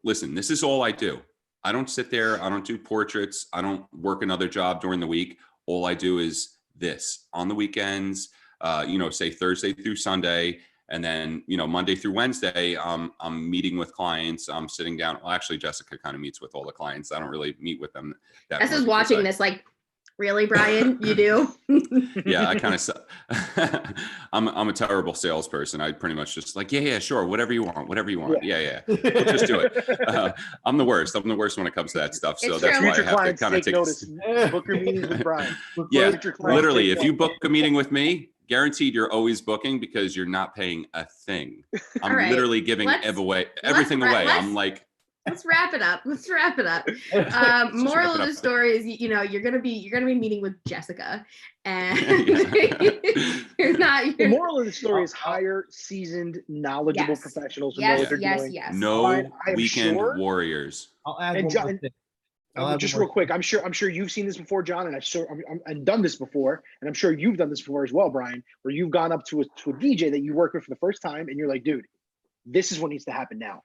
listen, this is all I do. I don't sit there. I don't do portraits. I don't work another job during the week. All I do is this on the weekends, you know, say Thursday through Sunday. And then, you know, Monday through Wednesday, I'm meeting with clients. I'm sitting down. Well, actually, Jessica kind of meets with all the clients. I don't really meet with them. That This much is because watching I- this like, really, Brian? You do? Yeah, I kind of, I'm a terrible salesperson. I pretty much just like, yeah, sure. Whatever you want, whatever you want. Yeah. We'll just do it. I'm the worst. I'm the worst when it comes to that stuff. So It's that's true. why I Future have to clients kind of take take notice. Book your meetings with Brian. Yeah, Future clients literally, take if you notice. book a meeting with me, guaranteed you're always booking because you're not paying a thing. I'm All right, literally giving let's- everything away. let's- I'm like, Let's wrap it up. Let's wrap it up. Let's just Moral wrap of it the up. story is, you know, you're gonna be meeting with Jessica, and Yeah. you're not. The You're, moral of the story is hire seasoned, knowledgeable Yes. professionals who know yes, what they're yes, doing. yes. no Fine, I am weekend sure- warriors. I'll add And one John- more thing. I'll add Just one real more quick, I'm sure you've seen this before, John, and I've done this before, and I'm sure you've done this before as well, Brian, where you've gone up to a DJ that you work with for the first time, and you're like, dude, this is what needs to happen now.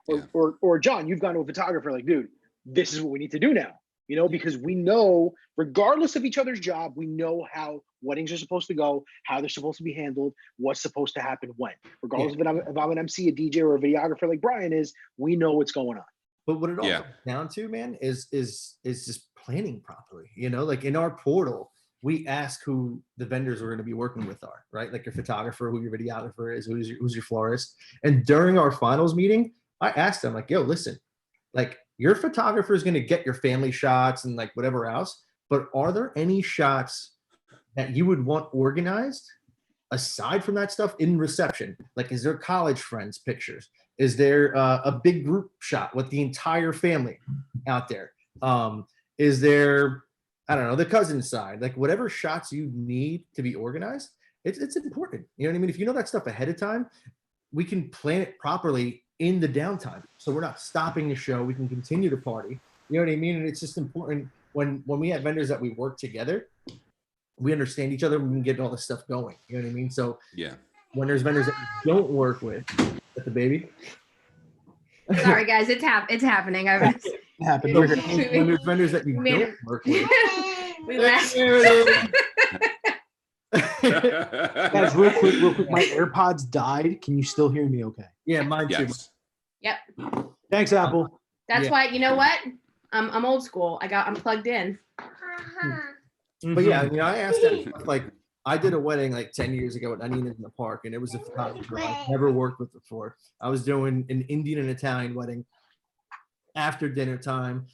Yeah. Or John, you've gone to a photographer like, dude, this is what we need to do now. You know, because we know, regardless of each other's job, we know how weddings are supposed to go, how they're supposed to be handled, what's supposed to happen when. Regardless if I'm an MC, a DJ, or a videographer like Brian is, we know what's going on. But what it all Yeah. comes down to, man, is just planning properly. You know, like in our portal, we ask who the vendors we're going to be working with are, right? Like your photographer, who your videographer is, who's your florist. And during our finals meeting, I asked them, like, yo, listen, like your photographer is going to get your family shots and like whatever else, but are there any shots that you would want organized aside from that stuff in reception? Like, is there college friends pictures? Is there a big group shot with the entire family out there? Is there, I don't know, the cousin side, like whatever shots you need to be organized, it's important. You know what I mean? If you know that stuff ahead of time, we can plan it properly in the downtime. So we're not stopping the show. We can continue to party. You know what I mean? And it's just important when we have vendors that we work together, we understand each other, we can get all this stuff going. You know what I mean? So Yeah. when there's vendors that we don't work with, the baby. Sorry, guys, it's happening. I was, It happened. So We're gonna- when there's vendors that you Made don't work with. we laughed. Guys, real quick, my AirPods died. Can you still hear me okay? Yeah, mine too. Yes. Yep. Thanks, Apple. That's Yeah. why, you know what? I'm old school. I'm plugged in. But yeah, you know, I asked that stuff, like I did a wedding like 10 years ago at Anina's in the park, and it was a photographer I've never worked with before. I was doing an Indian and Italian wedding. After dinner time,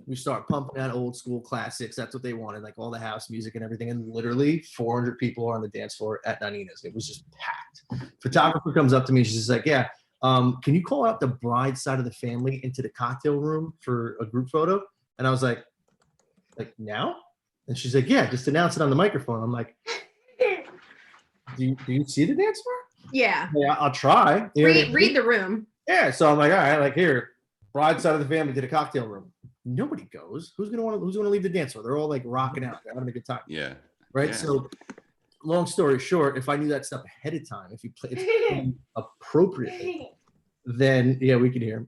we start pumping out old school classics. That's what they wanted, like all the house music and everything. And literally 400 people are on the dance floor at Anina's. It was just packed. Photographer comes up to me. She's just like, yeah, can you call out the bride side of the family into the cocktail room for a group photo? And I was like now? And she's like, yeah, just announce it on the microphone. I'm like, do you see the dance floor? Yeah. Yeah, I'll try. You know what I mean? Read the room. Yeah, so I'm like, all right, like here, bride side of the family to the cocktail room. Nobody goes. Who's gonna leave the dance floor? They're all like rocking out, they're having a good time, Yeah. right? Yeah. So, long story short, if I knew that stuff ahead of time, if you play it appropriately, then yeah, we can hear him.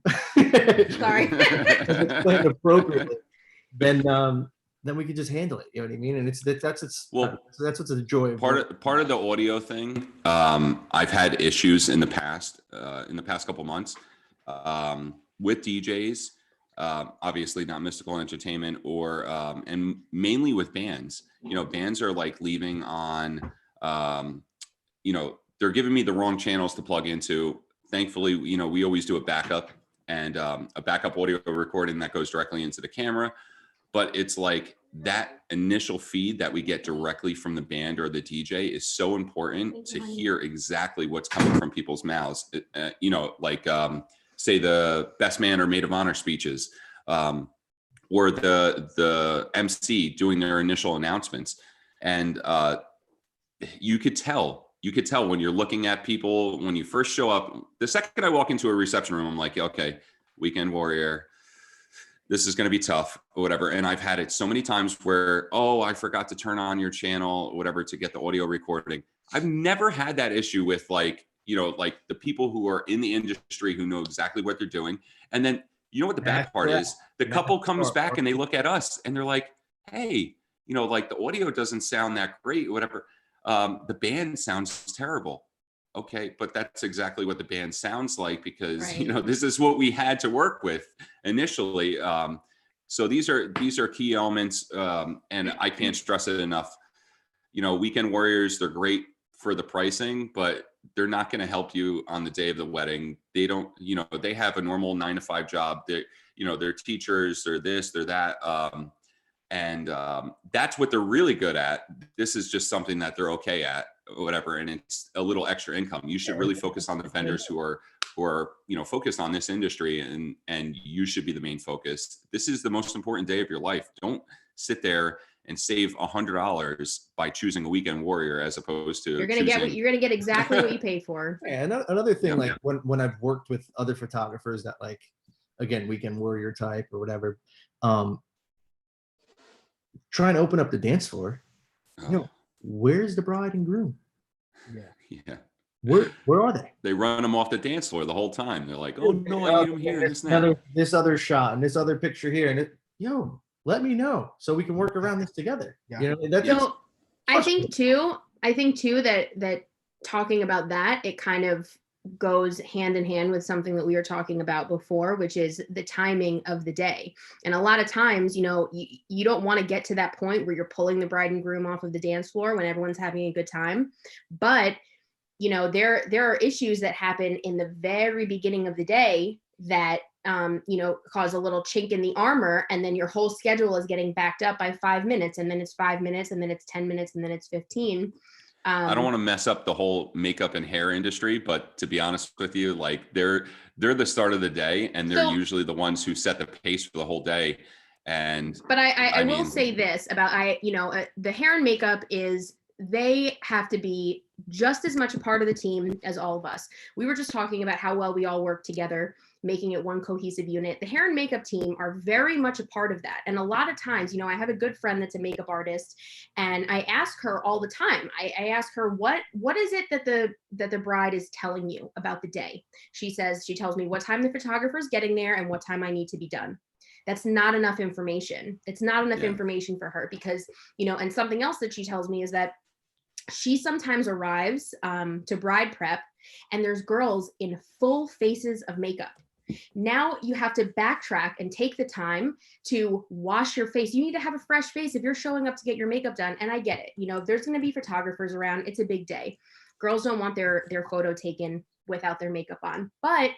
Sorry. If it's played appropriately, then we can just handle it. You know what I mean? And that's Well, what's the joy of part of the audio thing. I've had issues in the past couple months with DJs. Obviously not Mystical Entertainment or and mainly with bands. You know, bands are like leaving on they're giving me the wrong channels to plug into. Thankfully, you know, we always do a backup and a backup audio recording that goes directly into the camera. But it's like that initial feed that we get directly from the band or the DJ is so important to hear exactly what's coming from people's mouths. You know, like say the best man or maid of honor speeches, or the MC doing their initial announcements. And you could tell when you're looking at people, when you first show up, the second I walk into a reception room, I'm like, okay, Weekend Warrior, this is going to be tough or whatever. And I've had it so many times where, oh, I forgot to turn on your channel or whatever to get the audio recording. I've never had that issue with like the people who are in the industry who know exactly what they're doing. And then, you know what the bad part is? The couple comes back and they look at us and they're like, hey, you know, like the audio doesn't sound that great or whatever. The band sounds terrible. Okay, but that's exactly what the band sounds like because Right. you know this is what we had to work with initially. So these are key elements, and I can't stress it enough. You know, Weekend Warriors, they're great for the pricing, but they're not going to help you on the day of the wedding. They don't, you know, they have a normal 9-to-5 job. They, you know, they're teachers, they're this, they're that, and that's what they're really good at. This is just something that they're okay at. Whatever, and it's a little extra income. You should really focus on the vendors who are you know focused on this industry, and you should be the main focus. This is the most important day of your life. Don't sit there and save $100 by choosing a Weekend Warrior as opposed to You're gonna get exactly what you paid for. And another thing, Yeah. like when I've worked with other photographers that like, again, Weekend Warrior type or whatever, try and open up the dance floor. You know, where's the bride and groom? Yeah. Where are they? They run them off the dance floor the whole time. They're like, oh no, I need them here. This, and that. This other shot and this other picture here, and let me know so we can work around this together. Yeah. You know, that's So I think too that talking about that, it kind of goes hand in hand with something that we were talking about before, which is the timing of the day. And a lot of times, you don't want to get to that point where you're pulling the bride and groom off of the dance floor when everyone's having a good time. But, there are issues that happen in the very beginning of the day that cause a little chink in the armor, and then your whole schedule is getting backed up by 5 minutes, and then it's 5 minutes, and then it's 10 minutes, and then it's 15. I don't want to mess up the whole makeup and hair industry, but to be honest with you, like they're the start of the day, and they're usually the ones who set the pace for the whole day. But I will say this about the hair and makeup is, they have to be just as much a part of the team as all of us. We were just talking about how well we all work together, making it one cohesive unit. The hair and makeup team are very much a part of that. And a lot of times, I have a good friend that's a makeup artist, and I ask her all the time. I ask her, what is it that the bride is telling you about the day? She tells me what time the photographer's getting there and what time I need to be done. That's not enough information. It's not enough information for her, because, and something else that she tells me is that she sometimes arrives to bride prep, and there's girls in full faces of makeup. Now you have to backtrack and take the time to wash your face. You need to have a fresh face if you're showing up to get your makeup done. And I get it. There's going to be photographers around. It's a big day. Girls don't want their photo taken without their makeup on. But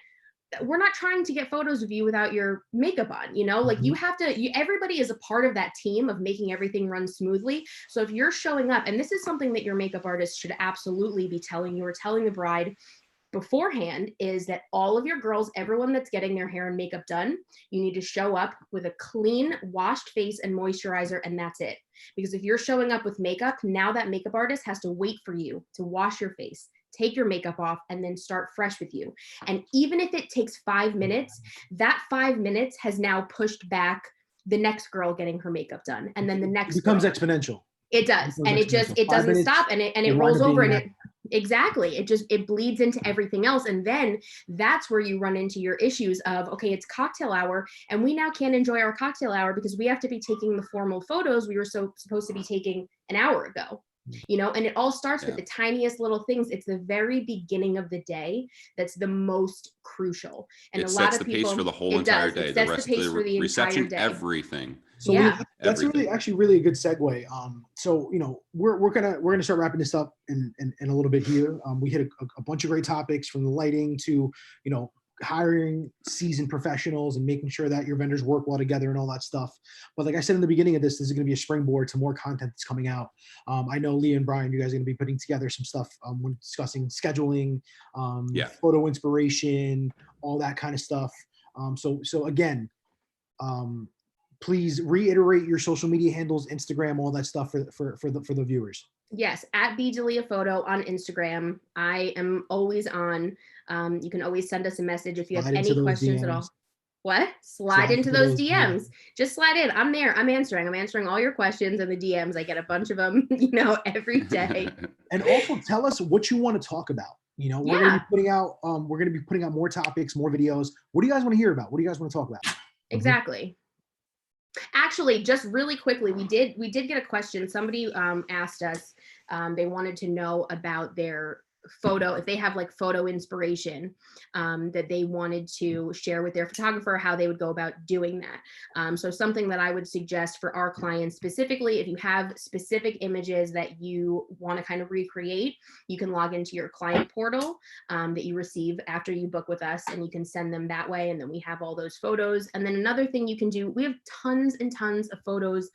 we're not trying to get photos of you without your makeup on, like you have to, everybody is a part of that team of making everything run smoothly. So if you're showing up, and this is something that your makeup artist should absolutely be telling you or telling the bride beforehand, is that all of your girls, everyone that's getting their hair and makeup done, you need to show up with a clean, washed face and moisturizer, and that's it. Because if you're showing up with makeup, now that makeup artist has to wait for you to wash your face, take your makeup off, and then start fresh with you. And even if it takes 5 minutes, that 5 minutes has now pushed back the next girl getting her makeup done, and then the next it becomes girl. exponential. It does, and it doesn't stop, and it rolls over, and exactly, it bleeds into everything else. And then that's where you run into your issues of, okay, it's cocktail hour, and we now can't enjoy our cocktail hour because we have to be taking the formal photos we were supposed to be taking an hour ago. And it all starts with the tiniest little things. It's the very beginning of the day that's the most crucial. And it a lot sets of the people, pace for the whole entire day. The rest of the reception, day. everything. So that's actually really a good segue. So we're gonna start wrapping this up in a little bit here. We hit a bunch of great topics, from the lighting to hiring seasoned professionals and making sure that your vendors work well together and all that stuff. But like I said in the beginning of this is going to be a springboard to more content that's coming out. I know Leah and Brian, you guys are going to be putting together some stuff when discussing scheduling, photo inspiration, all that kind of stuff. So again, please reiterate your social media handles, Instagram, all that stuff for the viewers. Yes, at BJalia Photo on Instagram. I am always on. You can always send us a message if you have any questions at all. What? Slide into those DMs. Just slide in. I'm there. I'm answering all your questions in the DMs. I get a bunch of them, every day. And also tell us what you want to talk about. We're going to be putting out more topics, more videos. What do you guys want to hear about? What do you guys want to talk about? Exactly. Actually, just really quickly, we did get a question. Somebody asked us, they wanted to know about their photo, if they have like photo inspiration that they wanted to share with their photographer, how they would go about doing that. So something that I would suggest for our clients specifically, if you have specific images that you want to kind of recreate, you can log into your client portal that you receive after you book with us, and you can send them that way. And then we have all those photos. And then another thing you can do, we have tons and tons of photos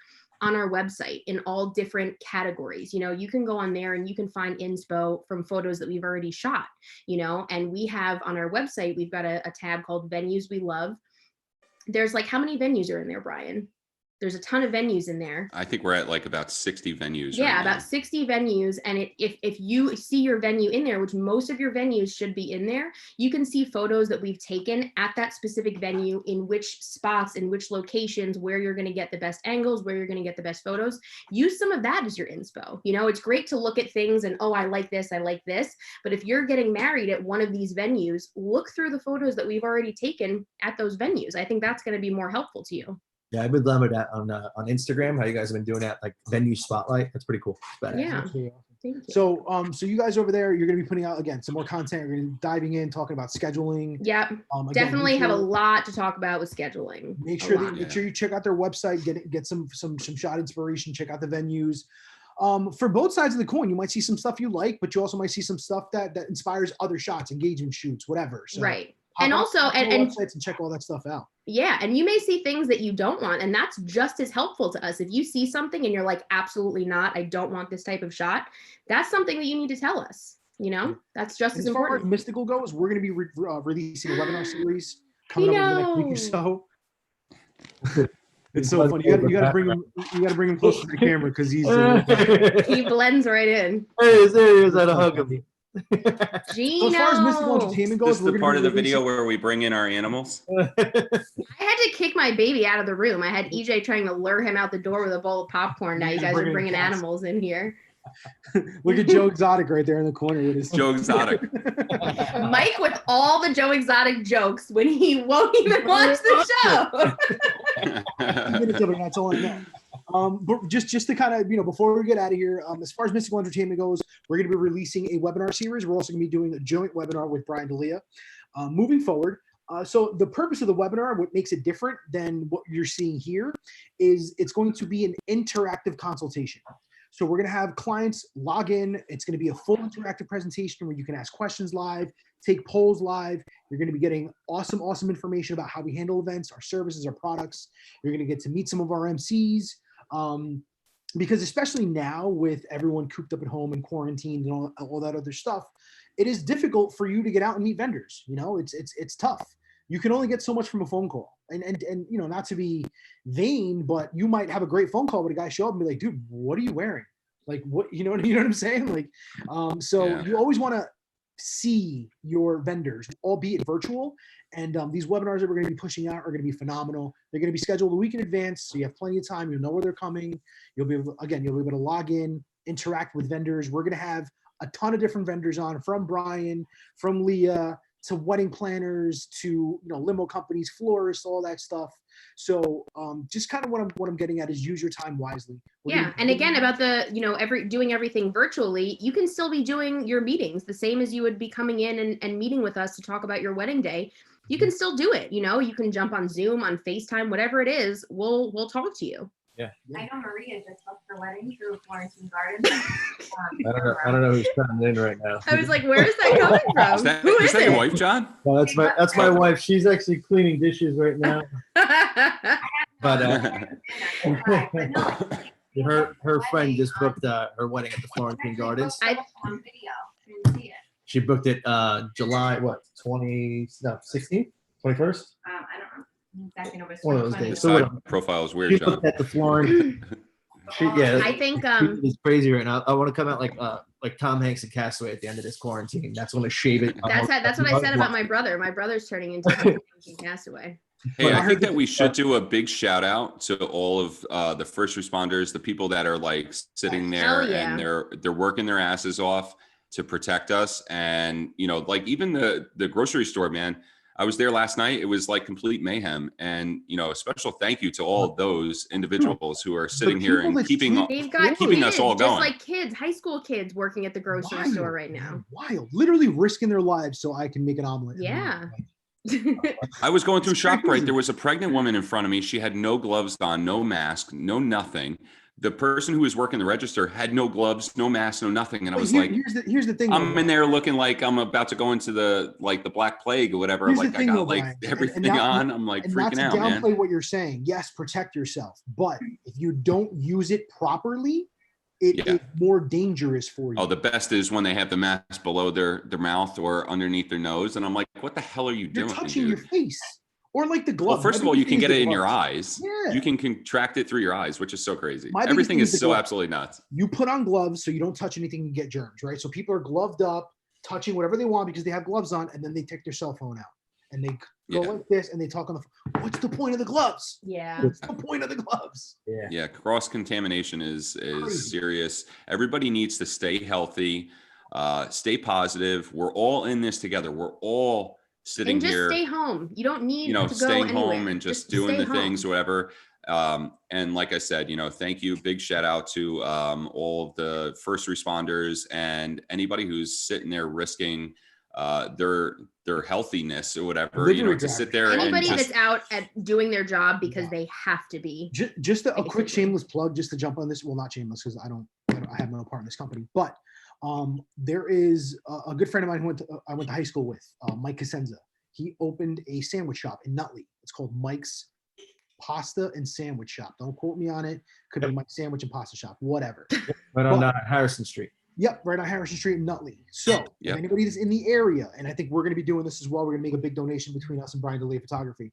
on our website in all different categories. You can go on there and you can find inspo from photos that we've already shot, and we have on our website, we've got a tab called Venues We Love. There's like, how many venues are in there, Brian? There's a ton of venues in there. I think we're at like about 60 venues. Yeah, right about now. 60 venues. And if you see your venue in there, which most of your venues should be in there, you can see photos that we've taken at that specific venue, in which spots, in which locations, where you're going to get the best angles, where you're going to get the best photos. Use some of that as your inspo. It's great to look at things and, oh, I like this. But if you're getting married at one of these venues, look through the photos that we've already taken at those venues. I think that's going to be more helpful to you. Yeah, I've been loving that on Instagram. How you guys have been doing that, like venue spotlight. That's pretty cool. It's badass. Yeah. That's really awesome. Thank you. So you guys over there, you're going to be putting out again some more content. You're going to be diving in, talking about scheduling. Yep. Again, Definitely make have a sure- lot to talk about with scheduling. Make A sure lot. make sure you check out their website, get some shot inspiration, check out the venues. For both sides of the coin, you might see some stuff you like, but you also might see some stuff that inspires other shots, engagement shoots, whatever. So Right. hop And on also, the and websites and check all that stuff out. yeah, and you may see things that you don't want, and that's just as helpful to us. If you see something and you're like, absolutely not, I don't want this type of shot, that's something that you need to tell us. You know, that's just And as as far as important. Mystical goes, we're going to be releasing a webinar series coming up in the next week or so. It's so funny. You got to bring him. You got to bring him close to the camera because he's. He blends right in. There he is at a hug of me. Gino. So as far as Mystical Entertainment This goes, is we're the gonna part be of the releasing- video where we bring in our animals. I had to kick my baby out of the room. I had EJ trying to lure him out the door with a bowl of popcorn. Now you guys are bringing cats. animals in here. Look at Joe Exotic right there in the corner with his Joe Exotic. Mike with all the Joe Exotic jokes when he won't even watch the show. minutes of it, that's all I know. But just to kind of, before we get out of here, as far as Mystical Entertainment goes, we're going to be releasing a webinar series. We're also going to be doing a joint webinar with Brian D'Elia moving forward. So the purpose of the webinar, what makes it different than what you're seeing here, is it's going to be an interactive consultation. So we're going to have clients log in. It's going to be a full interactive presentation where you can ask questions live, take polls live. You're going to be getting awesome information about how we handle events, our services, our products. You're going to get to meet some of our MCs. Because especially now with everyone cooped up at home and quarantined and all that other stuff, it is difficult for you to get out and meet vendors. It's tough. You can only get so much from a phone call. And not to be vain, but you might have a great phone call, but a guy show up and be like, dude, what are you wearing? Like, what, you know what I'm saying? Like, so Yeah. you always want to see your vendors, albeit virtual. And these webinars that we're going to be pushing out are going to be phenomenal. They're going to be scheduled a week in advance, so you have plenty of time. You'll know where they're coming. You'll be able to log in, interact with vendors. We're going to have a ton of different vendors on, from Brian, from Leah, to wedding planners, to limo companies, florists, all that stuff. So just kind of what I'm getting at is use your time wisely. Yeah, and again about the doing everything virtually, you can still be doing your meetings the same as you would be coming in and meeting with us to talk about your wedding day. You can still do it. You can jump on Zoom, on FaceTime, whatever it is. We'll talk to you. I know Maria just booked her wedding through Florentine Gardens. I don't know who's coming in right now. I was like, where is that coming from? Is that, Who is is that your it? wife, John? No, that's my wife. She's actually cleaning dishes right now. But her friend just booked her wedding at the Florentine Gardens. On video. Didn't see it. She booked it July 16th, 21st. I don't know exactly. No, but it's One of those 20. days. The So side what- profile is She weird, John. booked at the Florentine. I think It's crazy right now. I want to come out like Tom Hanks and Castaway at the end of this quarantine. That's when I shave it. that's what I said about my brother. My brother's turning into a Castaway. Hey, I I think heard that we should do a big shout out to all of the first responders, the people that are like sitting there Hell yeah. and they're working their asses off to protect us. And like even the grocery store, man. I was there last night. It was like complete mayhem. And a special thank you to all of those individuals who are sitting here people and that keeping sleep- They've got Keeping kids, us all just going. like kids, high school kids working at the grocery Wild, store right now. Wild, literally risking their lives so I can make an omelet. Yeah. I was going through It's ShopRite. crazy. There was a pregnant woman in front of me. She had no gloves on, no mask, no nothing. The person who was working the register had no gloves, no mask, no nothing. And I was like, here's the thing. I'm in there looking like I'm about to go into the Black Plague or whatever. Here's the Like I thing, got though, like Brian, and everything not- on. I'm like And not freaking to out, man. downplay what you're saying. Yes, protect yourself, but if you don't use it properly, it Yeah. is more dangerous for you. Oh, the best is when they have the mask below their mouth or underneath their nose. And I'm like, what the hell are you You're doing, touching dude? your face, or like the glove. Well, first of all, you can get it in your eyes. eyes. Yeah. You can contract it through your eyes, which is so crazy. My biggest Everything thing is is the so glove. absolutely nuts. You put on gloves so you don't touch anything and get germs, right? So people are gloved up, touching whatever they want because they have gloves on, and then they take their cell phone out and they go Yeah. like this and they talk on the phone. What's the point of the gloves? Yeah. What's the point of the gloves? Yeah, cross contamination is Crazy. serious. Everybody needs to stay healthy, stay positive. We're all in this together. We're all sitting And just here, stay home. You don't need to go staying anywhere. home and just doing stay the home. things, whatever. And like I said, thank you. Big shout out to all of the first responders and anybody who's sitting there risking their healthiness or whatever, Delivery to sit there Anybody and that's out at doing their job because they have to be. Just a quick Basically. shameless plug, just to jump on this. Well, not shameless because I have no part in this company, but there is a good friend of mine who I went to high school with, Mike Casenza. He opened a sandwich shop in Nutley. It's called Mike's Pasta and Sandwich Shop. Don't quote me on it. Could be Mike's Sandwich and Pasta Shop, whatever. Right on Harrison Street. Yep, right on Harrison Street in Nutley. So Yep. if anybody that's in the area, and I think we're going to be doing this as well, we're going to make a big donation between us and Brian DeLea Photography.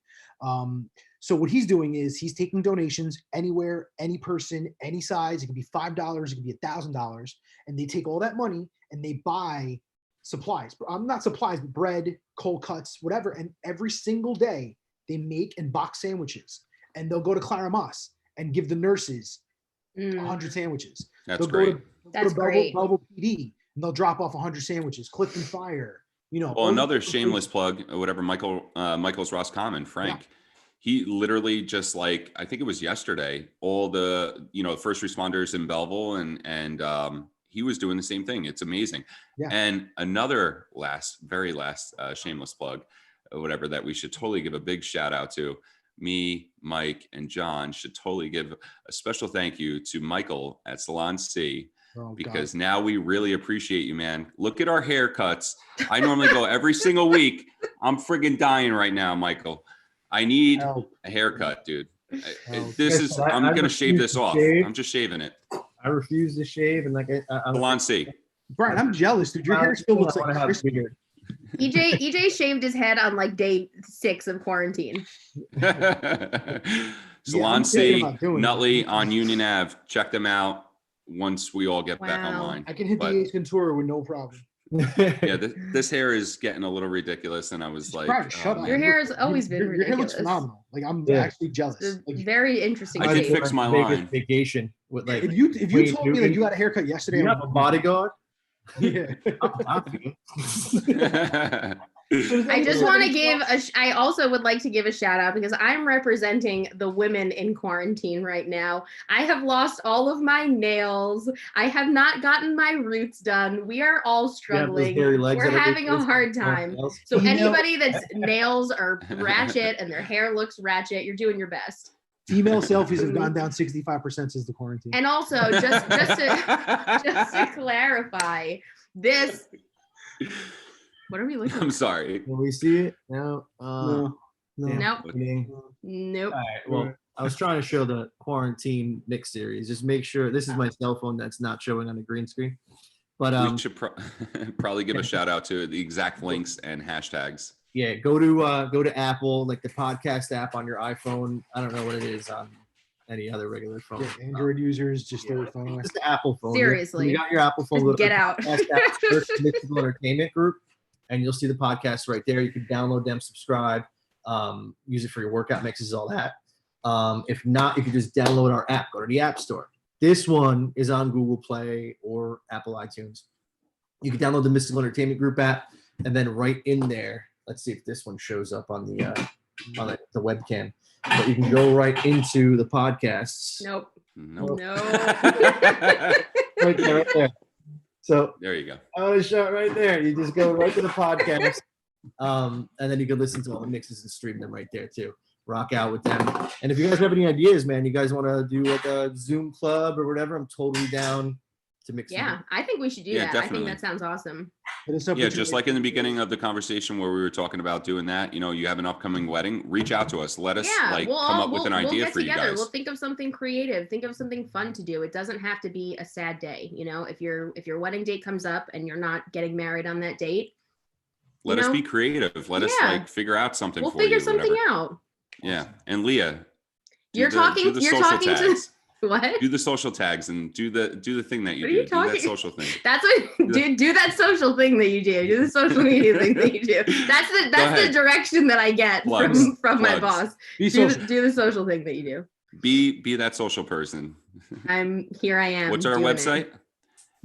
So what he's doing is he's taking donations anywhere, any person, any size. It can be $5, it can be $1,000, and they take all that money and they buy supplies. Not supplies, but bread, cold cuts, whatever. And every single day they make and box sandwiches, and they'll go to Clara Moss and give the nurses 100 sandwiches. that's They'll great. Go That's to great. Belleville PD, and they'll drop off 100 sandwiches. Clifton Fire, Well, another shameless plug, or whatever, Michael's Roscommon, Frank. He literally just I think it was yesterday, all the, first responders in Belleville and he was doing the same thing. It's amazing. Yeah. And another very last shameless plug, or whatever, that we should totally give a big shout out to. Me, Mike, and John should totally give a special thank you to Michael at Salon C. Because now we really appreciate you, man. Look at our haircuts. I normally go every single week. I'm friggin' dying right now, Michael. I need a haircut, dude. I'm going to shave this off. I'm just shaving it. I refuse to shave, and Salon C. Brian, I'm jealous, dude. Your hair still looks like crispy. beard. EJ shaved his head on day 6 of quarantine. Salon I'm C, thinking about doing Nutley that. on Union Ave. Check them out once we all get back Wow. online. I can hit But- the Ace Ventura with no problem. Yeah, this hair is getting a little ridiculous, and I was like, Brian, shut oh, up. Your man. hair has always been Your hair looks ridiculous. phenomenal. I'm Yeah. actually jealous. It's a Like, very interesting. I can take. fix my Vegas line. vacation with if you Wayne told me that Newton. you got a haircut yesterday, you have a bodyguard. yeah. I just want to give I also would like to give a shout out because I'm representing the women in quarantine right now. I have lost all of my nails. I have not gotten my roots done. We are all struggling. We're having a hard time. So anybody that's nails are ratchet and their hair looks ratchet, you're doing your best. Female selfies have gone down 65% since the quarantine. And also just to clarify, this what are we looking I'm at? sorry. Can we see it? No. No. damn. Nope. All Nope. right. Well, I was trying to show the quarantine mix series. Just make sure this is my cell phone that's not showing on the green screen. But We should probably give a shout out to the exact links and hashtags. yeah, go to Apple, like the podcast app on your iPhone. I don't know what it is on any other regular phone. Yeah, Android users just their phone. Just the Apple phone. Seriously. You got your Apple phone. Just go to get the out. podcast app, search Mystical Entertainment Group, and you'll see the podcast right there. You can download them, subscribe, use it for your workout mixes, all that. If not, you can just download our app. Go to the App Store. This one is on Google Play or Apple iTunes. You can download the Mystical Entertainment Group app, and then right in there, let's see if this one shows up on the webcam. But you can go right into the podcasts. Nope. Nope. No. Right there. So There you go. I want to show it right there. You just go right to the podcast, and then you can listen to all the mixes and stream them right there too. Rock out with them. And if you guys have any ideas, man, you guys want to do like a Zoom club or whatever, I'm totally down to mix. them Yeah, up. I think we should do Yeah, that. I definitely. think that sounds awesome. Hit us up Yeah, with your- just like in the beginning of the conversation where we were talking about doing that, you have an upcoming wedding, reach out to us. Let us Yeah, come up with an idea get for you together. guys. We'll think of something creative. Think of something fun to do. It doesn't have to be a sad day. If your wedding date comes up and you're not getting married on that date, Let us be creative. Let us Yeah. figure out something we'll for figure you. something whatever. out. Yeah. And Leah, do You're the talking social to tags. what? Do the social tags and do the thing that you What are do. you Do that talking- social thing. That's what do that social thing that you do. Do the social media thing that you do. That's the ahead. direction that I get Plugs. from my Plugs. boss. Be Do social. do the social thing that you do. Be that social person. Here I am. What's our doing it. website?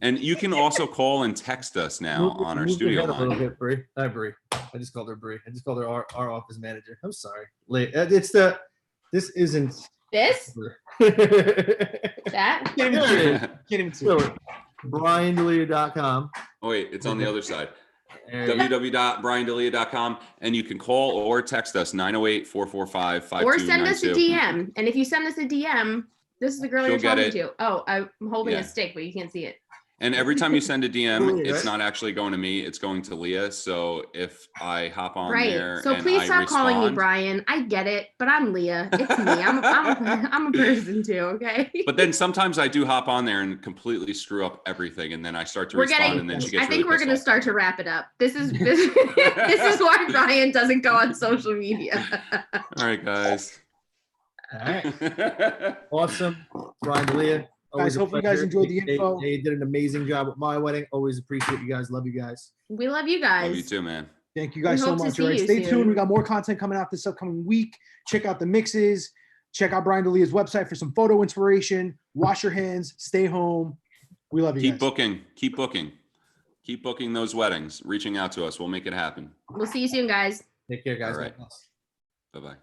And you can also call and text us now on our Move your studio head a little line. bit, Bree. Hi, Bree. I just called her Bree. I just called her our office manager. I'm sorry. This isn't This? That? Can't even see it. Can't even see it. BrianDelia.com. Oh, wait, it's on the other side. There you go. www.briandelia.com. And you can call or text us 908-445-5292. Or send us a DM. And if you send us a DM, this is the girl She'll you're get talking it. to. Oh, I'm holding Yeah. a stick, but you can't see it. And every time you send a DM, Really, it's right? not actually going to me, it's going to Leah. So if I hop on Right. there So and please I stop calling me respond- Brian. I get it, but I'm Leah. It's me. I'm a person too. Okay. But then sometimes I do hop on there and completely screw up everything, and then I start to We're respond, getting. and then she gets I think really we're pissed gonna off. start to wrap it up. This is this is why Brian doesn't go on social media. All right, guys. All right. Awesome. Brian Delia. Guys, hope you guys enjoyed the info. They did an amazing job with my wedding. Always appreciate you guys. Love you guys. We love you guys. Love you too, man. Thank you guys We so hope to much. see All right, you stay soon. tuned. We got more content coming out this upcoming week. Check out the mixes. Check out Brian Delia's website for some photo inspiration. Wash your hands. Stay home. We love you Keep guys. booking. Keep booking. Keep booking those weddings. Reaching out to us. We'll make it happen. We'll see you soon, guys. Take care, guys. All right. God bless. Bye-bye.